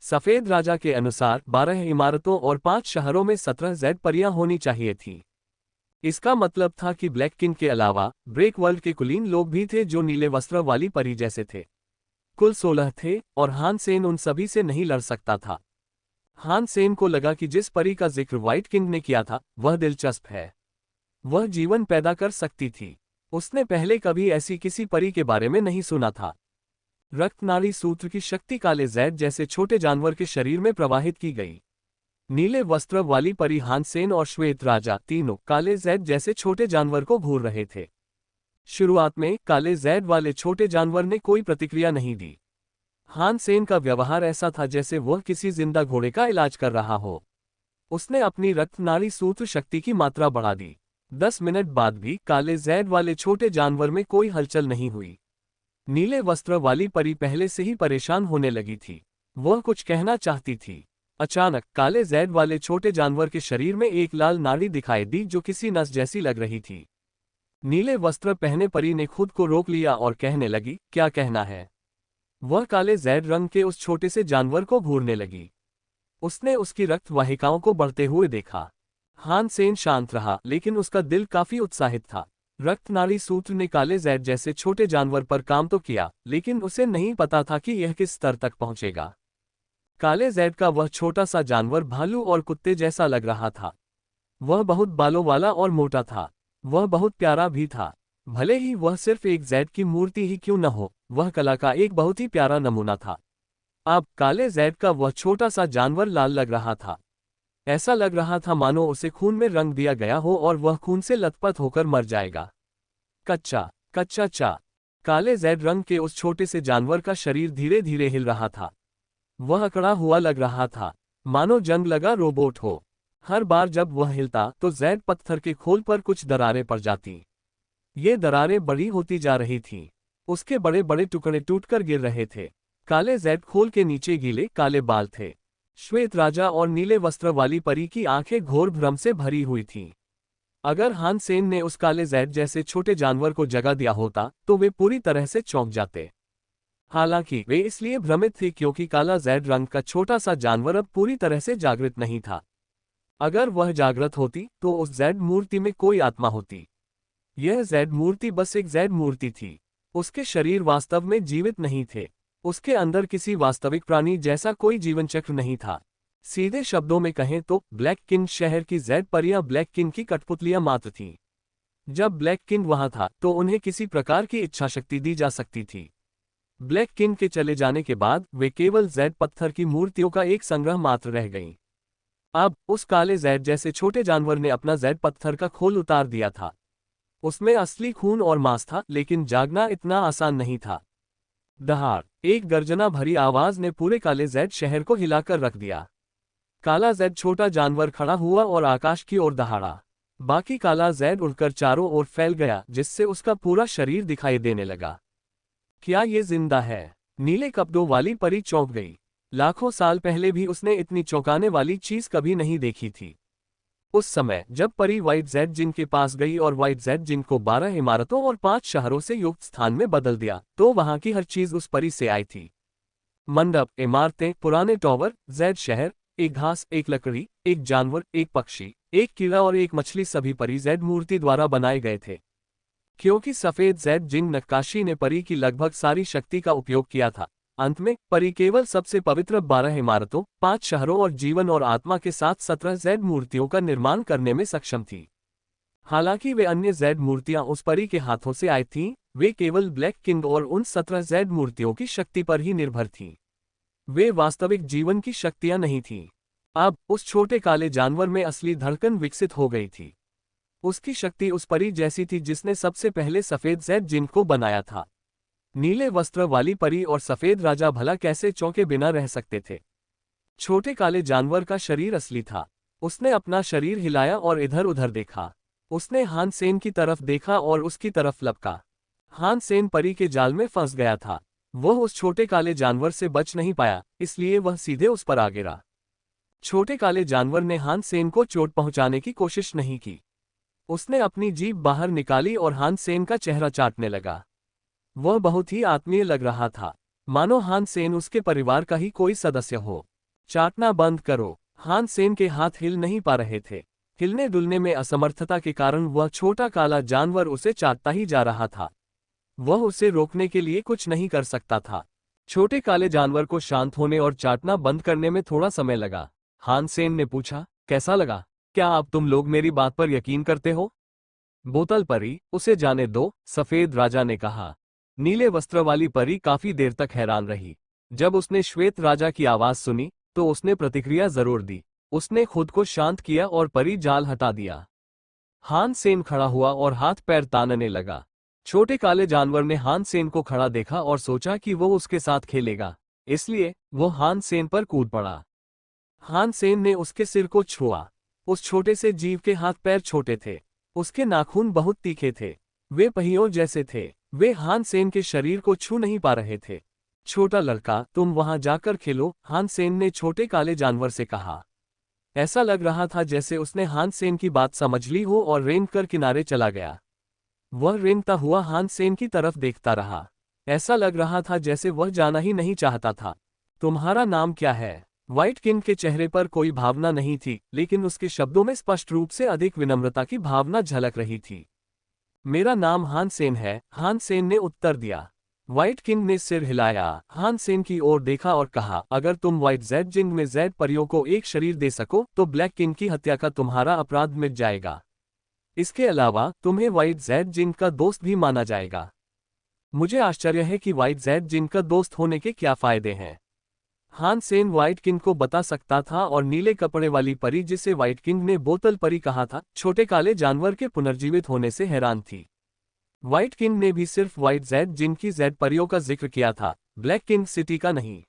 सफेद राजा के अनुसार 12 इमारतों और 5 शहरों में 17 जैद परियां होनी चाहिए थी। इसका मतलब था कि ब्लैक किंग के अलावा ब्रेक वर्ल्ड के कुलीन लोग भी थे जो नीले वस्त्र वाली परी जैसे थे। कुल 16 थे और हान सेन उन सभी से नहीं लड़ सकता था। हान सेन को लगा कि जिस परी का जिक्र व्हाइट किंग ने किया था वह दिलचस्प है। वह जीवन पैदा कर सकती थी। उसने पहले कभी ऐसी किसी परी के बारे में नहीं सुना था। रक्तनाड़ी सूत्र की शक्ति काले जैद जैसे छोटे जानवर के शरीर में प्रवाहित की गई। नीले वस्त्र वाली परी हान सेन और श्वेत राजा तीनों काले जैद जैसे छोटे जानवर को घूर रहे थे। शुरुआत में काले जैद वाले छोटे जानवर ने कोई प्रतिक्रिया नहीं दी। हान सेन का व्यवहार ऐसा था जैसे वह किसी जिंदा घोड़े का इलाज कर रहा हो। उसने अपनी रक्तनाड़ी सूत्र शक्ति की मात्रा बढ़ा दी। 10 मिनट बाद भी काले जैद वाले छोटे जानवर में कोई हलचल नहीं हुई। नीले वस्त्र वाली परी पहले से ही परेशान होने लगी थी। वह कुछ कहना चाहती थी। अचानक काले जैद वाले छोटे जानवर के शरीर में एक लाल नाड़ी दिखाई दी जो किसी नस जैसी लग रही थी। नीले वस्त्र पहने परी ने खुद को रोक लिया और कहने लगी, क्या कहना है? वह काले जैद रंग के उस छोटे से जानवर को घूरने लगी। उसने उसकी रक्त वाहिकाओं को बढ़ते हुए देखा। हान सेन शांत रहा, लेकिन उसका दिल काफी उत्साहित था। रक्तनाड़ी सूत्र ने काले जैद जैसे छोटे जानवर पर काम तो किया, लेकिन उसे नहीं पता था कि यह किस स्तर तक पहुंचेगा। काले जैद का वह छोटा सा जानवर भालू और कुत्ते जैसा लग रहा था। वह बहुत बालों वाला और मोटा था। वह बहुत प्यारा भी था। भले ही वह सिर्फ एक जैद की मूर्ति ही क्यों न हो, वह कला का एक बहुत ही प्यारा नमूना था। अब काले जैद का वह छोटा सा जानवर लाल लग रहा था। ऐसा लग रहा था मानो उसे खून में रंग दिया गया हो और वह खून से लथपथ होकर मर जाएगा। कच्चा कच्चा चा। काले जैद रंग के उस छोटे से जानवर का शरीर धीरे धीरे हिल रहा था। वह अकड़ा हुआ लग रहा था, मानो जंग लगा रोबोट हो। हर बार जब वह हिलता तो जैड पत्थर के खोल पर कुछ दरारें पड़ जाती। ये दरारें बड़ी होती जा रही थीं। उसके बड़े बड़े टुकड़े टूटकर गिर रहे थे। काले जैड खोल के नीचे गीले काले बाल थे। श्वेत राजा और नीले वस्त्र वाली परी की आंखें घोर भ्रम से भरी हुई थीं। अगर हान सेन ने उस काले जैड जैसे छोटे जानवर को जगा दिया होता तो वे पूरी तरह से चौंक जाते। हालांकि वे इसलिए भ्रमित थे क्योंकि काला जैड रंग का छोटा सा जानवर अब पूरी तरह से जागृत नहीं था। अगर वह जागृत होती तो उस जैड मूर्ति में कोई आत्मा होती। यह जैड मूर्ति बस एक जैड मूर्ति थी। उसके शरीर वास्तव में जीवित नहीं थे। उसके अंदर किसी वास्तविक प्राणी जैसा कोई जीवन चक्र नहीं था। सीधे शब्दों में कहें तो ब्लैक किंग शहर की जैड परियां ब्लैक किंग की कठपुतलियां मात्र थीं। जब ब्लैक किंग वहां था तो उन्हें किसी प्रकार की इच्छाशक्ति दी जा सकती थी। ब्लैक किंग के चले जाने के बाद वे केवल जैड पत्थर की मूर्तियों का एक संग्रह मात्र रह गईं। अब उस काले जैड जैसे छोटे जानवर ने अपना जैड पत्थर का खोल उतार दिया था। उसमें असली खून और मांस था, लेकिन जागना इतना आसान नहीं था। दहाड़, एक गर्जना भरी आवाज ने पूरे काले जैड शहर को हिलाकर रख दिया। काला जैड छोटा जानवर खड़ा हुआ और आकाश की ओर दहाड़ा। बाकी काला जैड उड़कर चारों ओर फैल गया, जिससे उसका पूरा शरीर दिखाई देने लगा। क्या ये जिंदा है? नीले कपड़ों वाली परी चौंक गई। लाखों साल पहले भी उसने इतनी चौंकाने वाली चीज कभी नहीं देखी थी। उस समय जब परी व्हाइट जैड जिन के पास गई और व्हाइट जैड जिन को 12 इमारतों और 5 शहरों से युक्त स्थान में बदल दिया, तो वहां की हर चीज उस परी से आई थी। मंडप, इमारतें, पुराने टॉवर, जैड शहर, एक घास, एक लकड़ी, एक जानवर, एक पक्षी, एक कीड़ा और एक मछली, सभी परी जैड मूर्ति द्वारा बनाए गए थे। क्योंकि सफेद जैड जिन नक्काशी ने परी की लगभग सारी शक्ति का उपयोग किया था, अंत में परी केवल सबसे पवित्र 12 इमारतों, 5 शहरों और जीवन और आत्मा के साथ 17 जैड मूर्तियों का निर्माण करने में सक्षम थी। हालांकि वे अन्य जैड मूर्तियां उस परी के हाथों से आई थीं, वे केवल ब्लैक किंग और उन 17 जैड मूर्तियों की शक्ति पर ही निर्भर थीं। वे वास्तविक जीवन की शक्तियां नहीं थीं। अब उस छोटे काले जानवर में असली धड़कन विकसित हो गई थी। उसकी शक्ति उस परी जैसी थी जिसने सबसे पहले सफेद जैड जिन को बनाया था। नीले वस्त्र वाली परी और सफेद राजा भला कैसे चौंके बिना रह सकते थे। छोटे काले जानवर का शरीर असली था। उसने अपना शरीर हिलाया और इधर उधर देखा। उसने हान सेन की तरफ देखा और उसकी तरफ लपका। हान सेन परी के जाल में फंस गया था। वह उस छोटे काले जानवर से बच नहीं पाया, इसलिए वह सीधे उस पर आ गिरा। छोटे काले जानवर ने हान सेन को चोट पहुंचाने की कोशिश नहीं की। उसने अपनी जीभ बाहर निकाली और हान सेन का चेहरा चाटने लगा। वह बहुत ही आत्मीय लग रहा था, मानो हान सेन उसके परिवार का ही कोई सदस्य हो। चाटना बंद करो। हान सेन के हाथ हिल नहीं पा रहे थे। हिलने डुलने में असमर्थता के कारण वह छोटा काला जानवर उसे चाटता ही जा रहा था। वह उसे रोकने के लिए कुछ नहीं कर सकता था। छोटे काले जानवर को शांत होने और चाटना बंद करने में थोड़ा समय लगा। हान सेन ने पूछा, कैसा लगा? क्या आप तुम लोग मेरी बात पर यकीन करते हो? बोतल परी, उसे जाने दो, सफेद राजा ने कहा। नीले वस्त्र वाली परी काफी देर तक हैरान रही। जब उसने श्वेत राजा की आवाज सुनी तो उसने प्रतिक्रिया जरूर दी। उसने खुद को शांत किया और परी जाल हटा दिया। हान सेन खड़ा हुआ और हाथ पैर तानने लगा। छोटे काले जानवर ने हान सेन को खड़ा देखा और सोचा कि वो उसके साथ खेलेगा, इसलिए वो हान सेन पर कूद पड़ा। हान सेन ने उसके सिर को छुआ। उस छोटे से जीव के हाथ पैर छोटे थे। उसके नाखून बहुत तीखे थे। वे पहियों जैसे थे। वे हान सेन के शरीर को छू नहीं पा रहे थे। छोटा लड़का, तुम वहां जाकर खेलो, हान सेन ने छोटे काले जानवर से कहा। ऐसा लग रहा था जैसे उसने हान सेन की बात समझ ली हो और रेंग कर किनारे चला गया। वह रेंगता हुआ हान सेन की तरफ देखता रहा। ऐसा लग रहा था जैसे वह जाना ही नहीं चाहता था। तुम्हारा नाम क्या है? व्हाइट किंग के चेहरे पर कोई भावना नहीं थी, लेकिन उसके शब्दों में स्पष्ट रूप से अधिक विनम्रता की भावना झलक रही थी। मेरा नाम हान सेन है, हान सेन ने उत्तर दिया। व्हाइट किंग ने सिर हिलाया, हान सेन की ओर देखा और कहा, अगर तुम व्हाइट जैड जिन में जैड परियों को एक शरीर दे सको तो ब्लैक किंग की हत्या का तुम्हारा अपराध मिट जाएगा। इसके अलावा तुम्हें व्हाइट जैड जिन का दोस्त भी माना जाएगा। मुझे आश्चर्य है कि व्हाइट जैड जिन का दोस्त होने के क्या फायदे हैं। हान सेन व्हाइट किंग को बता सकता था और नीले कपड़े वाली परी जिसे व्हाइट किंग ने बोतल परी कहा था, छोटे काले जानवर के पुनर्जीवित होने से हैरान थी। व्हाइट किंग ने भी सिर्फ व्हाइट जैड जिन की जैड परियों का जिक्र किया था, ब्लैक किंग सिटी का नहीं।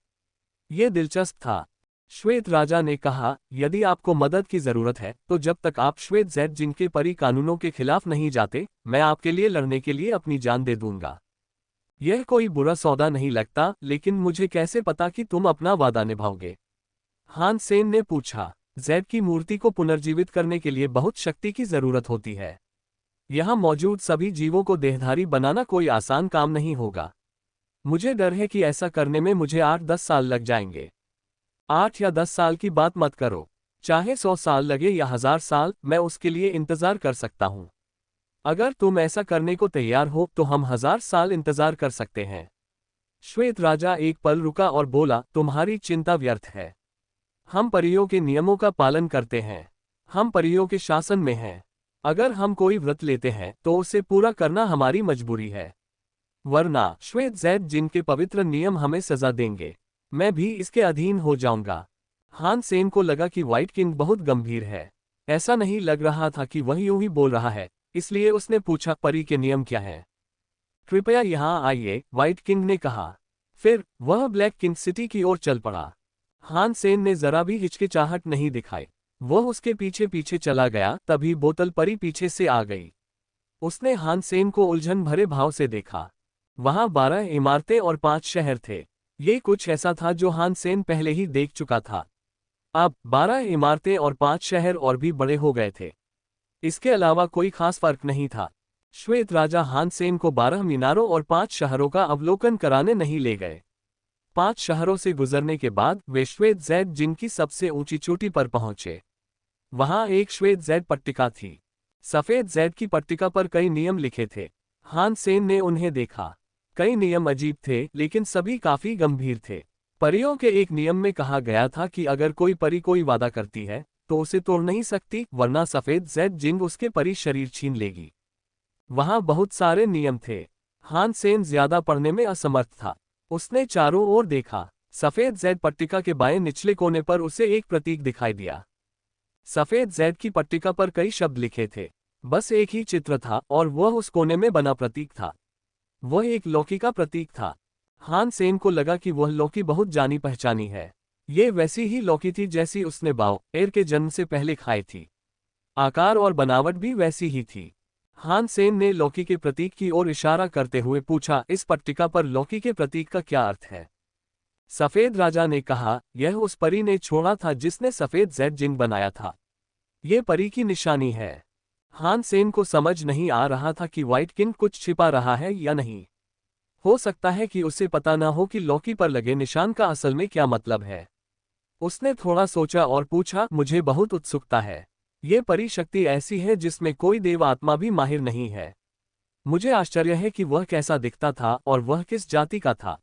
यह दिलचस्प था। श्वेत राजा ने कहा, यदि आपको मदद की जरूरत है तो जब तक आप श्वेत जेड जिनके परी कानूनों के खिलाफ नहीं जाते, मैं आपके लिए लड़ने के लिए अपनी जान दे दूंगा। यह कोई बुरा सौदा नहीं लगता, लेकिन मुझे कैसे पता कि तुम अपना वादा निभाओगे? हान सेन ने पूछा। जेड की मूर्ति को पुनर्जीवित करने के लिए बहुत शक्ति की जरूरत होती है। यहाँ मौजूद सभी जीवों को देहधारी बनाना कोई आसान काम नहीं होगा। मुझे डर है कि ऐसा करने में मुझे 8-10 साल लग जाएंगे। 8 या 10 साल की बात मत करो, चाहे 100 साल लगे या 1000 साल, मैं उसके लिए इंतजार कर सकता हूँ। अगर तुम ऐसा करने को तैयार हो तो हम 1000 साल इंतजार कर सकते हैं। श्वेत राजा एक पल रुका और बोला, तुम्हारी चिंता व्यर्थ है। हम परियों के नियमों का पालन करते हैं। हम परियों के शासन में हैं। अगर हम कोई व्रत लेते हैं तो उसे पूरा करना हमारी मजबूरी है, वरना श्वेत जेड जिनके पवित्र नियम हमें सजा देंगे। मैं भी इसके अधीन हो जाऊंगा। हान सेन को लगा कि व्हाइट किंग बहुत गंभीर है। ऐसा नहीं लग रहा था कि वह यूं ही बोल रहा है, इसलिए उसने पूछा, परी के नियम क्या हैं? कृपया यहाँ आइए, व्हाइट किंग ने कहा। फिर वह ब्लैक किंग सिटी की ओर चल पड़ा। हान सेन ने जरा भी हिचकिचाहट नहीं दिखाई। वह उसके पीछे पीछे चला गया। तभी बोतल परी पीछे से आ गई। उसने हान सेन को उलझन भरे भाव से देखा। वहां 12 इमारतें और 5 शहर थे। ये कुछ ऐसा था जो हान सेन पहले ही देख चुका था। अब 12 इमारतें और 5 शहर और भी बड़े हो गए थे। इसके अलावा कोई खास फर्क नहीं था। श्वेत राजा हान सेन को 12 मीनारों और 5 शहरों का अवलोकन कराने नहीं ले गए। 5 शहरों से गुजरने के बाद वे श्वेत जेड जिनकी सबसे ऊंची चोटी पर पहुंचे। वहां एक श्वेत जेड पट्टिका थी। सफेद जेड की पट्टिका पर कई नियम लिखे थे। हान सेन ने उन्हें देखा। कई नियम अजीब थे, लेकिन सभी काफी गंभीर थे। परियों के एक नियम में कहा गया था कि अगर कोई परी कोई वादा करती है तो उसे तोड़ नहीं सकती, वरना सफेद जेड जिन उसके परी शरीर छीन लेगी। वहां बहुत सारे नियम थे। हान सेन ज्यादा पढ़ने में असमर्थ था। उसने चारों ओर देखा। सफेद जेड पट्टिका के बाएं निचले कोने पर उसे एक प्रतीक दिखाई दिया। सफेद जेड की पट्टिका पर कई शब्द लिखे थे। बस एक ही चित्र था और वह उस कोने में बना प्रतीक था। वह एक लौकी का प्रतीक था। हान सेन को लगा कि वह लौकी बहुत जानी पहचानी है। ये वैसी ही लौकी थी जैसी उसने बाओ एर के जन्म से पहले खाई थी। आकार और बनावट भी वैसी ही थी। हान सेन ने लौकी के प्रतीक की ओर इशारा करते हुए पूछा, इस पट्टिका पर लौकी के प्रतीक का क्या अर्थ है? सफेद राजा ने कहा, यह उस परी ने छोड़ा था जिसने सफेद जेड जिन बनाया था। ये परी की निशानी है। हान सेन को समझ नहीं आ रहा था कि व्हाइट किंग कुछ छिपा रहा है या नहीं। हो सकता है कि उसे पता न हो कि लौकी पर लगे निशान का असल में क्या मतलब है। उसने थोड़ा सोचा और पूछा, मुझे बहुत उत्सुकता है। ये परी शक्ति ऐसी है जिसमें कोई देव आत्मा भी माहिर नहीं है। मुझे आश्चर्य है कि वह कैसा दिखता था और वह किस जाति का था।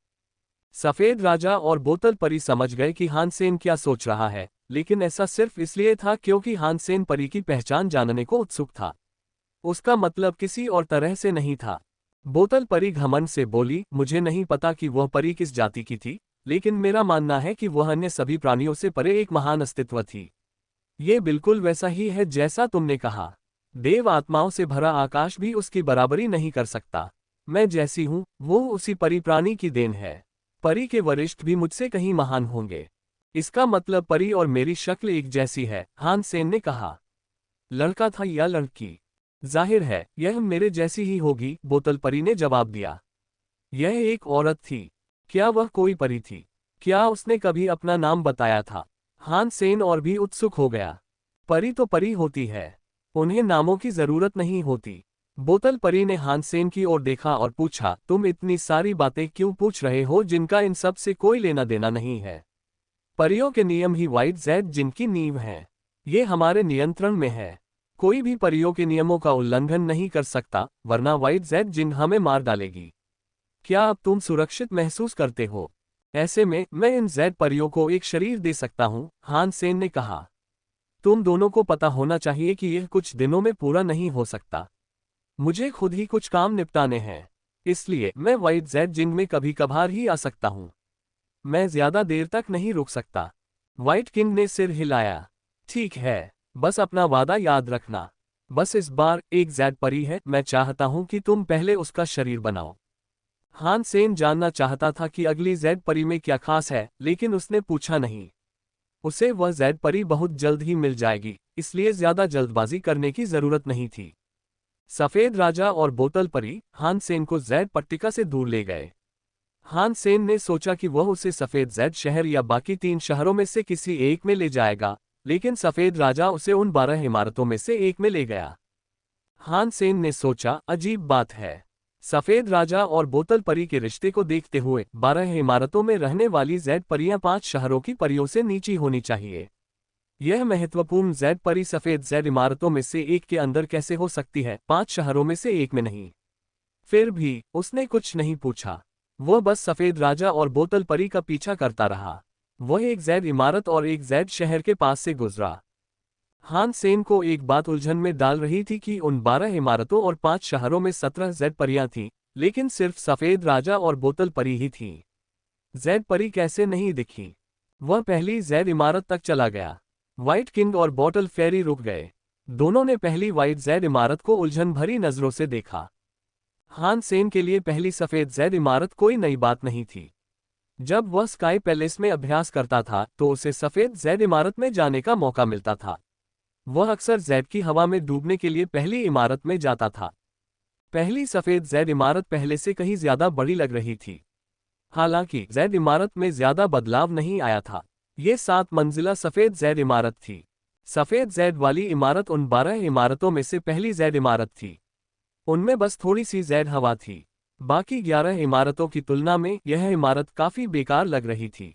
सफेद राजा और बोतल परी समझ गए कि हान सेन क्या सोच रहा है, लेकिन ऐसा सिर्फ इसलिए था क्योंकि हान सेन परी की पहचान जानने को उत्सुक था। उसका मतलब किसी और तरह से नहीं था। बोतल परी घमंड से बोली, मुझे नहीं पता कि वह परी किस जाति की थी, लेकिन मेरा मानना है कि वह अन्य सभी प्राणियों से परे एक महान अस्तित्व थी। ये बिल्कुल वैसा ही है जैसा तुमने कहा। देव आत्माओं से भरा आकाश भी उसकी बराबरी नहीं कर सकता। मैं जैसी हूँ वो उसी परी प्राणी की देन है। परी के वरिष्ठ भी मुझसे कहीं महान होंगे। इसका मतलब परी और मेरी शक्ल एक जैसी है, हान सेन ने कहा। लड़का था या लड़की? जाहिर है यह मेरे जैसी ही होगी, बोतल परी ने जवाब दिया। यह एक औरत थी। क्या वह कोई परी थी? क्या उसने कभी अपना नाम बताया था? हान सेन और भी उत्सुक हो गया। परी तो परी होती है, उन्हें नामों की जरूरत नहीं होती। बोतल परी ने हान सेन की ओर देखा और पूछा, तुम इतनी सारी बातें क्यों पूछ रहे हो जिनका इन सब से कोई लेना देना नहीं है? परियों के नियम ही व्हाइट जेड जिनकी नींव हैं। ये हमारे नियंत्रण में है। कोई भी परियों के नियमों का उल्लंघन नहीं कर सकता, वरना व्हाइट जेड जिन हमें मार डालेगी। क्या अब तुम सुरक्षित महसूस करते हो? ऐसे में मैं इन जेड परियों को एक शरीर दे सकता हूं, हान सेन ने कहा। तुम दोनों को पता होना चाहिए कि यह कुछ दिनों में पूरा नहीं हो सकता। मुझे खुद ही कुछ काम निपटाने हैं, इसलिए मैं व्हाइट जेड जिन में कभी कभार ही आ सकता हूं। मैं ज्यादा देर तक नहीं रुक सकता। व्हाइट किंग ने सिर हिलाया। ठीक है, बस अपना वादा याद रखना। बस इस बार एक जेड परी है, मैं चाहता हूं कि तुम पहले उसका शरीर बनाओ। हान सेन जानना चाहता था कि अगली जेड परी में क्या खास है, लेकिन उसने पूछा नहीं। उसे वह जैड परी बहुत जल्द ही मिल जाएगी, इसलिए ज्यादा जल्दबाजी करने की जरूरत नहीं थी। सफेद राजा और बोतल परी हान सेन को जैड पट्टिका से दूर ले गए। हान सेन ने सोचा कि वह उसे सफेद जैड शहर या बाकी 3 शहरों में से किसी एक में ले जाएगा, लेकिन सफेद राजा उसे उन 12 इमारतों में से एक में ले गया। हान सेन ने सोचा, अजीब बात है, सफेद राजा और बोतल परी के रिश्ते को देखते हुए 12 इमारतों में रहने वाली जैड परियां 5 शहरों की परियों से नीची होनी चाहिए। यह महत्वपूर्ण जैड परी सफेद जैड इमारतों में से एक के अंदर कैसे हो सकती है, 5 शहरों में से एक में नहीं। फिर भी उसने कुछ नहीं पूछा। वह बस सफेद राजा और बोतल परी का पीछा करता रहा। वह एक जैद इमारत और एक जैद शहर के पास से गुजरा। हान सेन को एक बात उलझन में डाल रही थी कि उन 12 इमारतों और 5 शहरों में 17 जैद परियां थीं, लेकिन सिर्फ सफेद राजा और बोतल परी ही थीं। जैद परी कैसे नहीं दिखी? वह पहली जैद इमारत तक चला गया। व्हाइट किंग और बॉटल फेरी रुक गए। दोनों ने पहली व्हाइट जैद इमारत को उलझन भरी नजरों से देखा। हान सेन के लिए पहली सफेद जैद इमारत कोई नई बात नहीं थी। जब वह स्काई पैलेस में अभ्यास करता था तो उसे सफेद जैद इमारत में जाने का मौका मिलता था। वह अक्सर जैद की हवा में डूबने के लिए पहली इमारत में जाता था। पहली सफेद जैद इमारत पहले से कहीं ज्यादा बड़ी लग रही थी। हालांकि जैद इमारत में ज्यादा बदलाव नहीं आया था। ये 7 मंजिला सफेद जैद इमारत थी। सफेद जैद वाली इमारत उन 12 इमारतों में से पहली जैद इमारत थी। उनमें बस थोड़ी सी जैद हवा थी। बाकी 11 इमारतों की तुलना में यह इमारत काफी बेकार लग रही थी।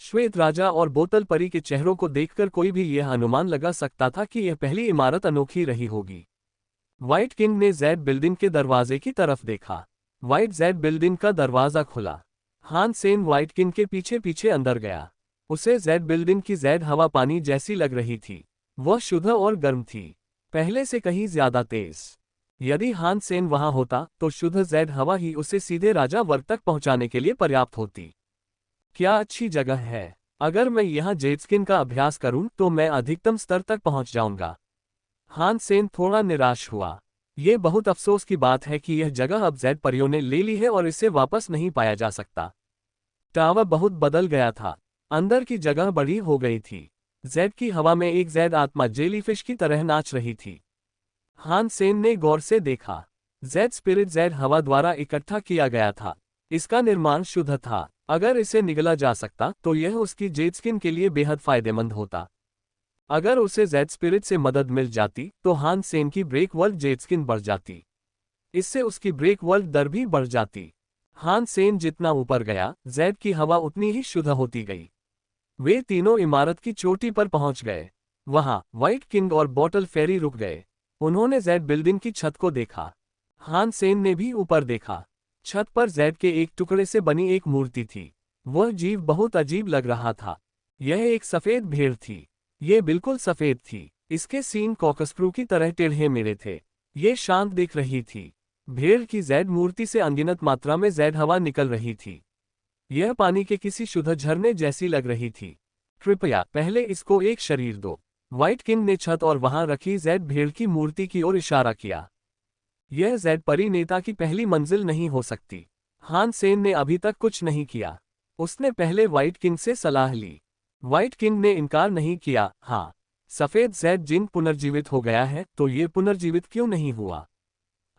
श्वेत राजा और बोतल परी के चेहरों को देखकर कोई भी यह अनुमान लगा सकता था कि यह पहली इमारत अनोखी रही होगी। व्हाइट किंग ने जैड बिल्डिंग के दरवाजे की तरफ देखा। व्हाइट जैड बिल्डिंग का दरवाजा खुला। हान सेन व्हाइट किंग के पीछे पीछे अंदर गया। उसे जैड बिल्डिंग की जैद हवा पानी जैसी लग रही थी। वह शुद्ध और गर्म थी, पहले से कहीं ज्यादा तेज। यदि हान सेन वहां होता तो शुद्ध जैद हवा ही उसे सीधे राजा वर्ग तक पहुंचाने के लिए पर्याप्त होती। क्या अच्छी जगह है। अगर मैं यहाँ जेडस्किन का अभ्यास करूं तो मैं अधिकतम स्तर तक पहुंच जाऊंगा। हान सेन थोड़ा निराश हुआ। ये बहुत अफसोस की बात है कि यह जगह अब जैड परियों ने ले ली है और इसे वापस नहीं पाया जा सकता। टावर बहुत बदल गया था। अंदर की जगह बड़ी हो गई थी। जैड की हवा में एक जैद आत्मा जेलीफिश की तरह नाच रही थी। हान सेन ने गौर से देखा। जैड स्पिरिट जैड हवा द्वारा इकट्ठा किया गया था। इसका निर्माण शुद्ध था। अगर इसे निगला जा सकता तो यह उसकी जेडस्किन के लिए बेहद फायदेमंद होता। अगर उसे जैड स्पिरिट से मदद मिल जाती तो हान सेन की ब्रेक वर्ल्ड जेडस्किन बढ़ जाती। इससे उसकी ब्रेक वर्ल्ड दर भी बढ़ जाती। हान सेन जितना ऊपर गया जैड की हवा उतनी ही शुद्ध होती गई। वे तीनों इमारत की चोटी पर पहुंच गए। वहां व्हाइट किंग और बॉटल फेरी रुक गए। उन्होंने जैड बिल्डिंग की छत को देखा। हान सेन ने भी ऊपर देखा। छत पर जैड के एक टुकड़े से बनी एक मूर्ति थी। वह जीव बहुत अजीब लग रहा था। यह एक सफेद भेड़ थी। ये बिल्कुल सफेद थी। इसके सींग कॉकस्प्रू की तरह टेढ़े मेढ़े थे। ये शांत दिख रही थी। भेड़ की जैड मूर्ति से अनगिनत मात्रा में जैड हवा निकल रही थी। यह पानी के किसी शुद्ध झरने जैसी लग रही थी। कृपया पहले इसको एक शरीर दो। व्हाइट किंग ने छत और वहां रखी जैड भेड़ की मूर्ति की ओर इशारा किया। यह जैड परी नेता की पहली मंजिल नहीं हो सकती। हान सेन ने अभी तक कुछ नहीं किया। उसने पहले व्हाइट किंग से सलाह ली। व्हाइट किंग ने इनकार नहीं किया। हाँ, सफेद जैड जिन पुनर्जीवित हो गया है तो ये पुनर्जीवित क्यों नहीं हुआ?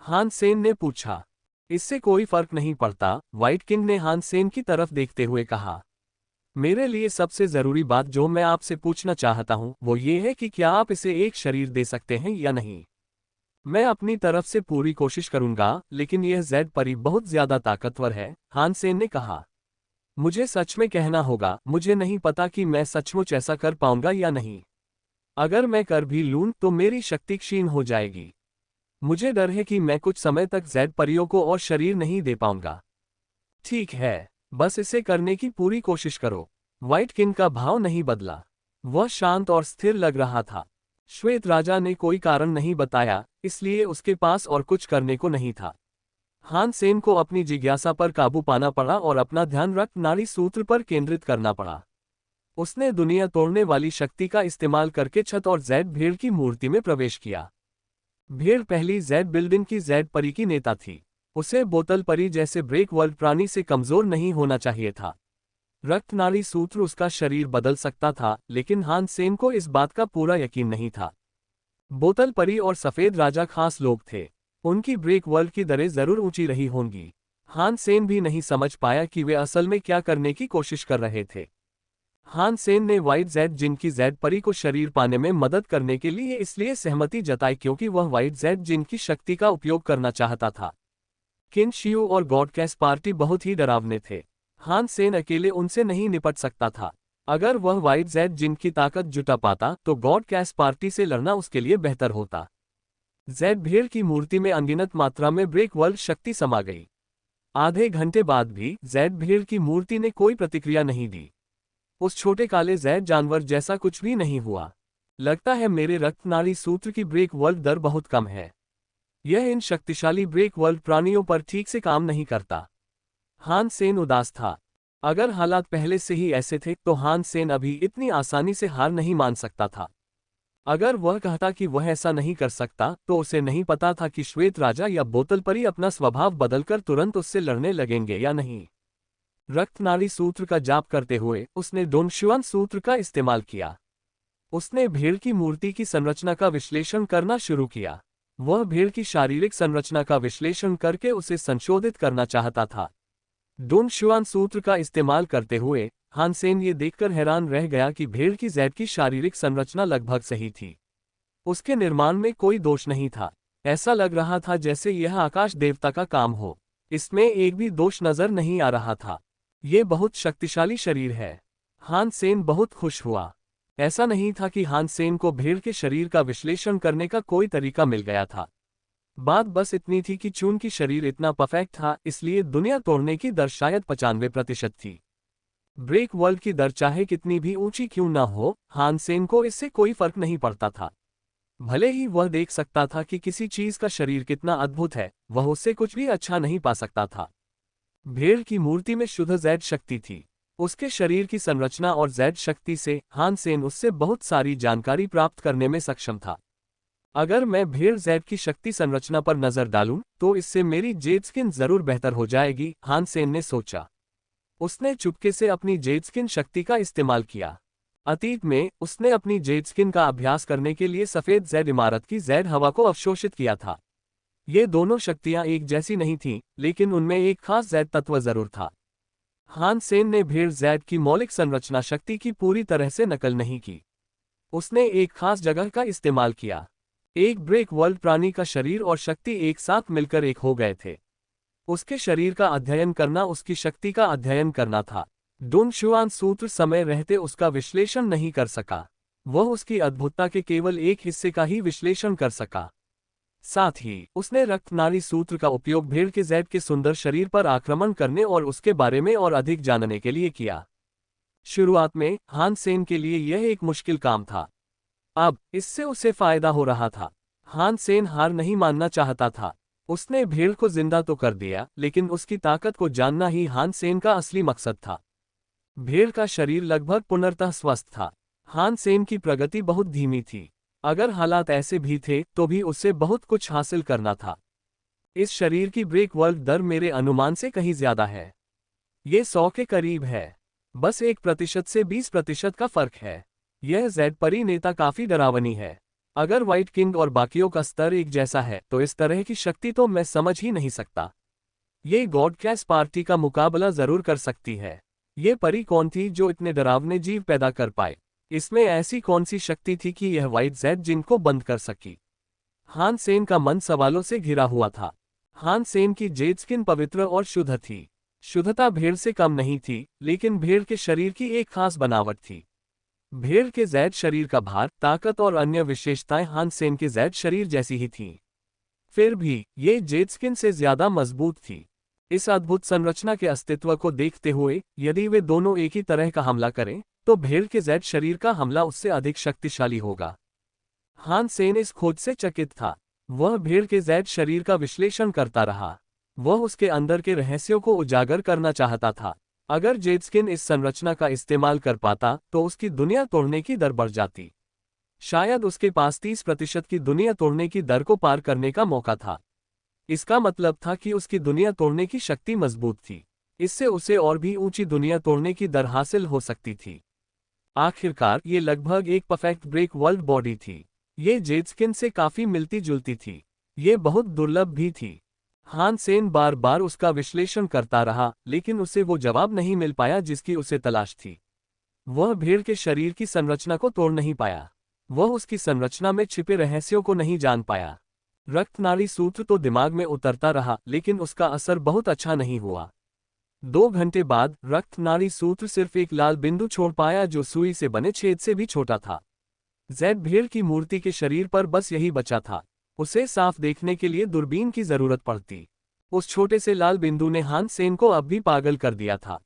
हान सेन ने पूछा। इससे कोई फर्क नहीं पड़ता, व्हाइट किंग ने हान सेन की तरफ देखते हुए कहा। मेरे लिए सबसे जरूरी बात जो मैं आपसे पूछना चाहता हूं वो ये है कि क्या आप इसे एक शरीर दे सकते हैं या नहीं? मैं अपनी तरफ से पूरी कोशिश करूंगा, लेकिन यह जैड परी बहुत ज्यादा ताकतवर है, हान सेन ने कहा। मुझे सच में कहना होगा, मुझे नहीं पता कि मैं सचमुच ऐसा कर पाऊंगा या नहीं। अगर मैं कर भी लूं तो मेरी शक्ति क्षीण हो जाएगी। मुझे डर है कि मैं कुछ समय तक जैड परियों को और शरीर नहीं दे पाऊंगा। ठीक है, बस इसे करने की पूरी कोशिश करो। व्हाइट किंग का भाव नहीं बदला। वह शांत और स्थिर लग रहा था। श्वेत राजा ने कोई कारण नहीं बताया, इसलिए उसके पास और कुछ करने को नहीं था। हान सेन को अपनी जिज्ञासा पर काबू पाना पड़ा और अपना ध्यान रक्त नाड़ी सूत्र पर केंद्रित करना पड़ा। उसने दुनिया तोड़ने वाली शक्ति का इस्तेमाल करके छत और जैड भेड़ की मूर्ति में प्रवेश किया। भेड़ पहली जैड बिल्डिंग की जैड परी की नेता थी। उसे बोतल परी जैसे ब्रेक वर्ल्ड प्राणी से कमजोर नहीं होना चाहिए था। रक्तनाली सूत्र उसका शरीर बदल सकता था, लेकिन हान सेन को इस बात का पूरा यकीन नहीं था। बोतल परी और सफेद राजा खास लोग थे। उनकी ब्रेक वर्ल्ड की दरें जरूर ऊंची रही होंगी। हान सेन भी नहीं समझ पाया कि वे असल में क्या करने की कोशिश कर रहे थे। हान सेन ने व्हाइट जेड जिन की जेड परी को शरीर पाने में मदद करने के लिए इसलिए सहमति जताई क्योंकि वह व्हाइट जेड जिन की शक्ति का उपयोग करना चाहता था। किन शियू और गॉड कैस पार्टी बहुत ही डरावने थे। हान सेन अकेले उनसे नहीं निपट सकता था। अगर वह व्हाइट जेड जिन की ताकत जुटा पाता तो गॉड कैस पार्टी से लड़ना उसके लिए बेहतर होता। जेड भेड़ की मूर्ति में अनगिनत मात्रा में ब्रेक वर्ल्ड शक्ति समा गई। आधे घंटे बाद भी जेड भेड़ की मूर्ति ने कोई प्रतिक्रिया नहीं दी। उस छोटे काले जेड जानवर जैसा कुछ भी नहीं हुआ। लगता है मेरे रक्तनाली सूत्र की ब्रेक वर्ल्ड दर बहुत कम है। यह इन शक्तिशाली ब्रेक वर्ल्ड प्राणियों पर ठीक से काम नहीं करता। हान सेन उदास था। अगर हालात पहले से ही ऐसे थे तो हान सेन अभी इतनी आसानी से हार नहीं मान सकता था। अगर वह कहता कि वह ऐसा नहीं कर सकता तो उसे नहीं पता था कि श्वेत राजा या बोतल परी अपना स्वभाव बदलकर तुरंत उससे लड़ने लगेंगे या नहीं। रक्तनाली सूत्र का जाप करते हुए उसने डोंगशुआन सूत्र का इस्तेमाल किया। उसने भेड़ की मूर्ति की संरचना का विश्लेषण करना शुरू किया। वह भेड़ की शारीरिक संरचना का विश्लेषण करके उसे संशोधित करना चाहता था। डोंगशुआन सूत्र का इस्तेमाल करते हुए हान सेन ये देखकर हैरान रह गया कि भेड़ की जेड की शारीरिक संरचना लगभग सही थी। उसके निर्माण में कोई दोष नहीं था। ऐसा लग रहा था जैसे यह आकाश देवता का काम हो। इसमें एक भी दोष नजर नहीं आ रहा था। ये बहुत शक्तिशाली शरीर है। हान सेन बहुत खुश हुआ। ऐसा नहीं था कि हान सेन को भेड़ के शरीर का विश्लेषण करने का कोई तरीका मिल गया था। बात बस इतनी थी कि चूंकि शरीर इतना परफेक्ट था इसलिए दुनिया तोड़ने की दर शायद 95% थी। ब्रेक वर्ल्ड की दर चाहे कितनी भी ऊंची क्यों ना हो, हान सेन को इससे कोई फर्क नहीं पड़ता था। भले ही वह देख सकता था कि किसी चीज का शरीर कितना अद्भुत है, वह उससे कुछ भी अच्छा नहीं पा सकता था। भेड़ की मूर्ति में शुद्ध जेड शक्ति थी। उसके शरीर की संरचना और जेड शक्ति से हान सेन उससे बहुत सारी जानकारी प्राप्त करने में सक्षम था। अगर मैं भेड़ जेड की शक्ति संरचना पर नजर डालूं तो इससे मेरी जेड स्किन जरूर बेहतर हो जाएगी, हान सेन ने सोचा। उसने चुपके से अपनी जेड स्किन शक्ति का इस्तेमाल किया। अतीत में उसने अपनी जेड स्किन का अभ्यास करने के लिए सफेद जेड इमारत की जेड हवा को अवशोषित किया था। ये दोनों शक्तियां एक जैसी नहीं थीं, लेकिन उनमें एक खास जेड तत्व जरूर था। हान सेन ने भेड़ जेड की मौलिक संरचना शक्ति की पूरी तरह से नकल नहीं की। उसने एक खास जगह का इस्तेमाल किया। एक ब्रेक वर्ल्ड प्राणी का शरीर और शक्ति एक साथ मिलकर एक हो गए थे। उसके शरीर का अध्ययन करना उसकी शक्ति का अध्ययन करना था। डोंगशुआन सूत्र समय रहते उसका विश्लेषण नहीं कर सका। वह उसकी अद्भुतता के केवल एक हिस्से का ही विश्लेषण कर सका। साथ ही उसने रक्तनाली सूत्र का उपयोग भेड़ के जेड के सुंदर शरीर पर आक्रमण करने और उसके बारे में और अधिक जानने के लिए किया। शुरुआत में हान सेन के लिए यह एक मुश्किल काम था। अब इससे उसे फायदा हो रहा था। हान सेन हार नहीं मानना चाहता था। उसने भेड़ को जिंदा तो कर दिया, लेकिन उसकी ताकत को जानना ही हान सेन का असली मकसद था। भेड़ का शरीर लगभग पुनर्तः स्वस्थ था। हान सेन की प्रगति बहुत धीमी थी। अगर हालात ऐसे भी थे तो भी उसे बहुत कुछ हासिल करना था। इस शरीर की ब्रेक वर्ल्ड दर मेरे अनुमान से कहीं ज्यादा है। ये 100 के करीब है। बस 1% से 20% का फर्क है। यह जेड परी नेता काफी डरावनी है। अगर व्हाइट किंग और बाकियों का स्तर एक जैसा है तो इस तरह की शक्ति तो मैं समझ ही नहीं सकता। ये गॉड कैस पार्टी का मुकाबला जरूर कर सकती है। ये परी कौन थी जो इतने डरावने जीव पैदा कर पाए? इसमें ऐसी कौन सी शक्ति थी कि यह व्हाइट जेड जिनको बंद कर सकी? हान सेन का मन सवालों से घिरा हुआ था। हान सेन की जेड स्किन पवित्र और शुद्ध थी। शुद्धता भेड़ से कम नहीं थी, लेकिन भेड़ के शरीर की एक खास बनावट थी। भेड़ के जेड शरीर का भार, ताकत और अन्य विशेषताएं हान सेन के जेड शरीर जैसी ही थीं। फिर भी ये जेड स्किन से ज्यादा मजबूत थी। इस अद्भुत संरचना के अस्तित्व को देखते हुए यदि वे दोनों एक ही तरह का हमला करें तो भेड़ के जेड शरीर का हमला उससे अधिक शक्तिशाली होगा। हान सेन इस खोज से चकित था। वह भेड़ के जेड शरीर का विश्लेषण करता रहा। वह उसके अंदर के रहस्यों को उजागर करना चाहता था। अगर जेड स्किन इस संरचना का इस्तेमाल कर पाता तो उसकी दुनिया तोड़ने की दर बढ़ जाती। शायद उसके पास 30% की दुनिया तोड़ने की दर को पार करने का मौका था। इसका मतलब था कि उसकी दुनिया तोड़ने की शक्ति मजबूत थी। इससे उसे और भी ऊंची दुनिया तोड़ने की दर हासिल हो सकती थी। आखिरकार ये लगभग एक परफेक्ट ब्रेक वर्ल्ड बॉडी थी। ये जेड स्किन से काफी मिलती जुलती थी। ये बहुत दुर्लभ भी थी। हान सेन बार बार उसका विश्लेषण करता रहा, लेकिन उसे वो जवाब नहीं मिल पाया जिसकी उसे तलाश थी। वह भेड़ के शरीर की संरचना को तोड़ नहीं पाया। वह उसकी संरचना में छिपे रहस्यों को नहीं जान पाया। रक्तनाड़ी सूत्र तो दिमाग में उतरता रहा, लेकिन उसका असर बहुत अच्छा नहीं हुआ। 2 घंटे बाद रक्तनाड़ी सूत्र सिर्फ एक लाल बिंदु छोड़ पाया जो सुई से बने छेद से भी छोटा था। जेड भेड़ की मूर्ति के शरीर पर बस यही बचा था। उसे साफ देखने के लिए दूरबीन की जरूरत पड़ती। उस छोटे से लाल बिंदु ने हान सेन को अब भी पागल कर दिया था।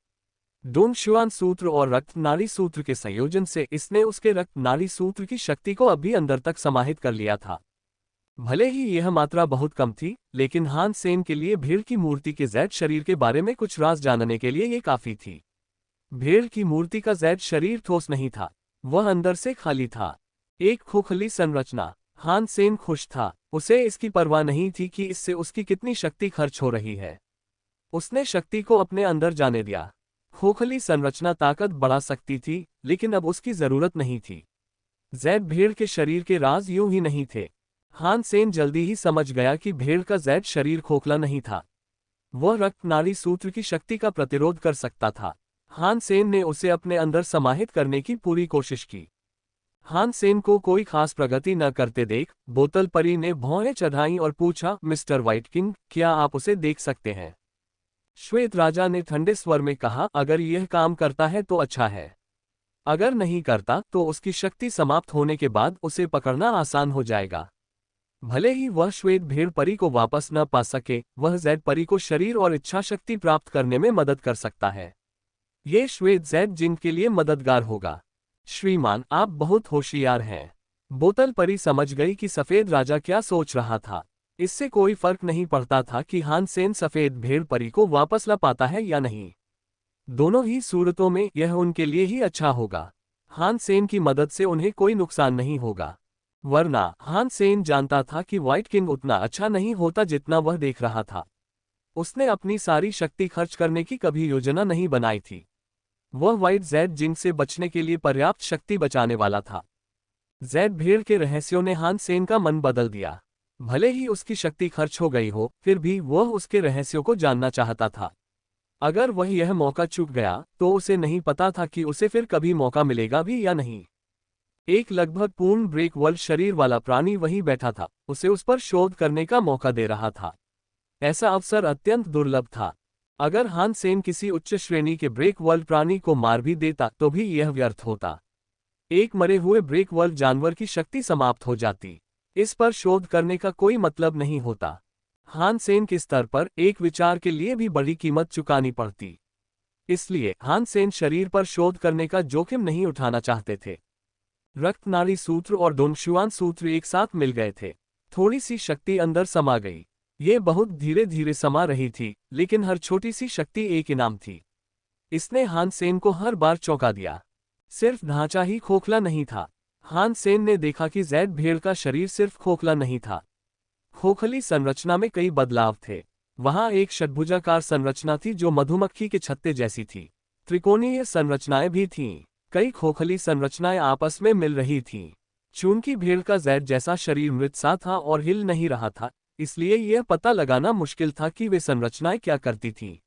डोंगशुआन सूत्र और रक्तनाड़ी सूत्र के संयोजन से इसने उसके रक्तनाड़ी सूत्र की शक्ति को अभी अंदर तक समाहित कर लिया था। भले ही यह मात्रा बहुत कम थी, लेकिन हान सेन के लिए भेड़ की मूर्ति के जेड शरीर के बारे में कुछ राज जानने के लिए ये काफी थी। भेड़ की मूर्ति का जेड शरीर ठोस नहीं था, वह अंदर से खाली था। एक खोखली संरचना। हान सेन खुश था। उसे इसकी परवाह नहीं थी कि इससे उसकी कितनी शक्ति खर्च हो रही है। उसने शक्ति को अपने अंदर जाने दिया। खोखली संरचना ताकत बढ़ा सकती थी, लेकिन अब उसकी जरूरत नहीं थी। जेड भेड़ के शरीर के राज यूं ही नहीं थे। हान सेन जल्दी ही समझ गया कि भेड़ का जेड शरीर खोखला नहीं था। वह रक्तनाड़ी सूत्र की शक्ति का प्रतिरोध कर सकता था। हान सेन ने उसे अपने अंदर समाहित करने की पूरी कोशिश की। हान सेन को कोई खास प्रगति न करते देख बोतल परी ने भौहें चढ़ाई और पूछा, मिस्टर व्हाइट किंग, क्या आप उसे देख सकते हैं? श्वेत राजा ने ठंडे स्वर में कहा, अगर यह काम करता है तो अच्छा है। अगर नहीं करता तो उसकी शक्ति समाप्त होने के बाद उसे पकड़ना आसान हो जाएगा। भले ही वह श्वेत भेड़ परी को वापस न पा सके, वह जेड परी को शरीर और इच्छा शक्ति प्राप्त करने में मदद कर सकता है। ये श्वेत जेड जिन के लिए मददगार होगा। श्रीमान, आप बहुत होशियार हैं। बोतल परी समझ गई कि सफेद राजा क्या सोच रहा था। इससे कोई फर्क नहीं पड़ता था कि हान सेन सफेद भेड़ परी को वापस ला पाता है या नहीं। दोनों ही सूरतों में यह उनके लिए ही अच्छा होगा। हान सेन की मदद से उन्हें कोई नुकसान नहीं होगा। वरना हान सेन जानता था कि व्हाइट किंग उतना अच्छा नहीं होता जितना वह देख रहा था। उसने अपनी सारी शक्ति खर्च करने की कभी योजना नहीं बनाई थी। वह व्हाइट जेड जिन से बचने के लिए पर्याप्त शक्ति बचाने वाला था। जेड भेड़ के रहस्यों ने हान सेन का मन बदल दिया। भले ही उसकी शक्ति खर्च हो गई हो, फिर भी वह उसके रहस्यों को जानना चाहता था। अगर वह यह मौका चूक गया तो उसे नहीं पता था कि उसे फिर कभी मौका मिलेगा भी या नहीं। एक लगभग पूर्ण ब्रेक वर्ल्ड शरीर वाला प्राणी वहीं बैठा था, उसे उस पर शोध करने का मौका दे रहा था। ऐसा अवसर अत्यंत दुर्लभ था। अगर हान सेन किसी उच्च श्रेणी के ब्रेक वर्ल्ड प्राणी को मार भी देता तो भी यह व्यर्थ होता। एक मरे हुए ब्रेक वर्ल्ड जानवर की शक्ति समाप्त हो जाती। इस पर शोध करने का कोई मतलब नहीं होता। हान सेन के स्तर पर एक विचार के लिए भी बड़ी कीमत चुकानी पड़ती। इसलिए हान सेन शरीर पर शोध करने का जोखिम नहीं उठाना चाहते थे। रक्तनाड़ी सूत्र और डोंगशुआन सूत्र एक साथ मिल गए थे। थोड़ी सी शक्ति अंदर समा गई। ये बहुत धीरे धीरे समा रही थी, लेकिन हर छोटी सी शक्ति एक इनाम थी। इसने हान सेन को हर बार चौंका दिया। सिर्फ ढांचा ही खोखला नहीं था। हान सेन ने देखा कि जेड भेड़ का शरीर सिर्फ खोखला नहीं था। खोखली संरचना में कई बदलाव थे। वहां एक षट्भुजाकार संरचना थी जो मधुमक्खी के छत्ते जैसी थी। त्रिकोणीय संरचनाएं भी थीं। कई खोखली संरचनाएं आपस में मिल रही थीं। चूंकि भेड़ का जेड जैसा शरीर मृत सा था और हिल नहीं रहा था, इसलिए यह पता लगाना मुश्किल था कि वे संरचनाएं क्या करती थीं।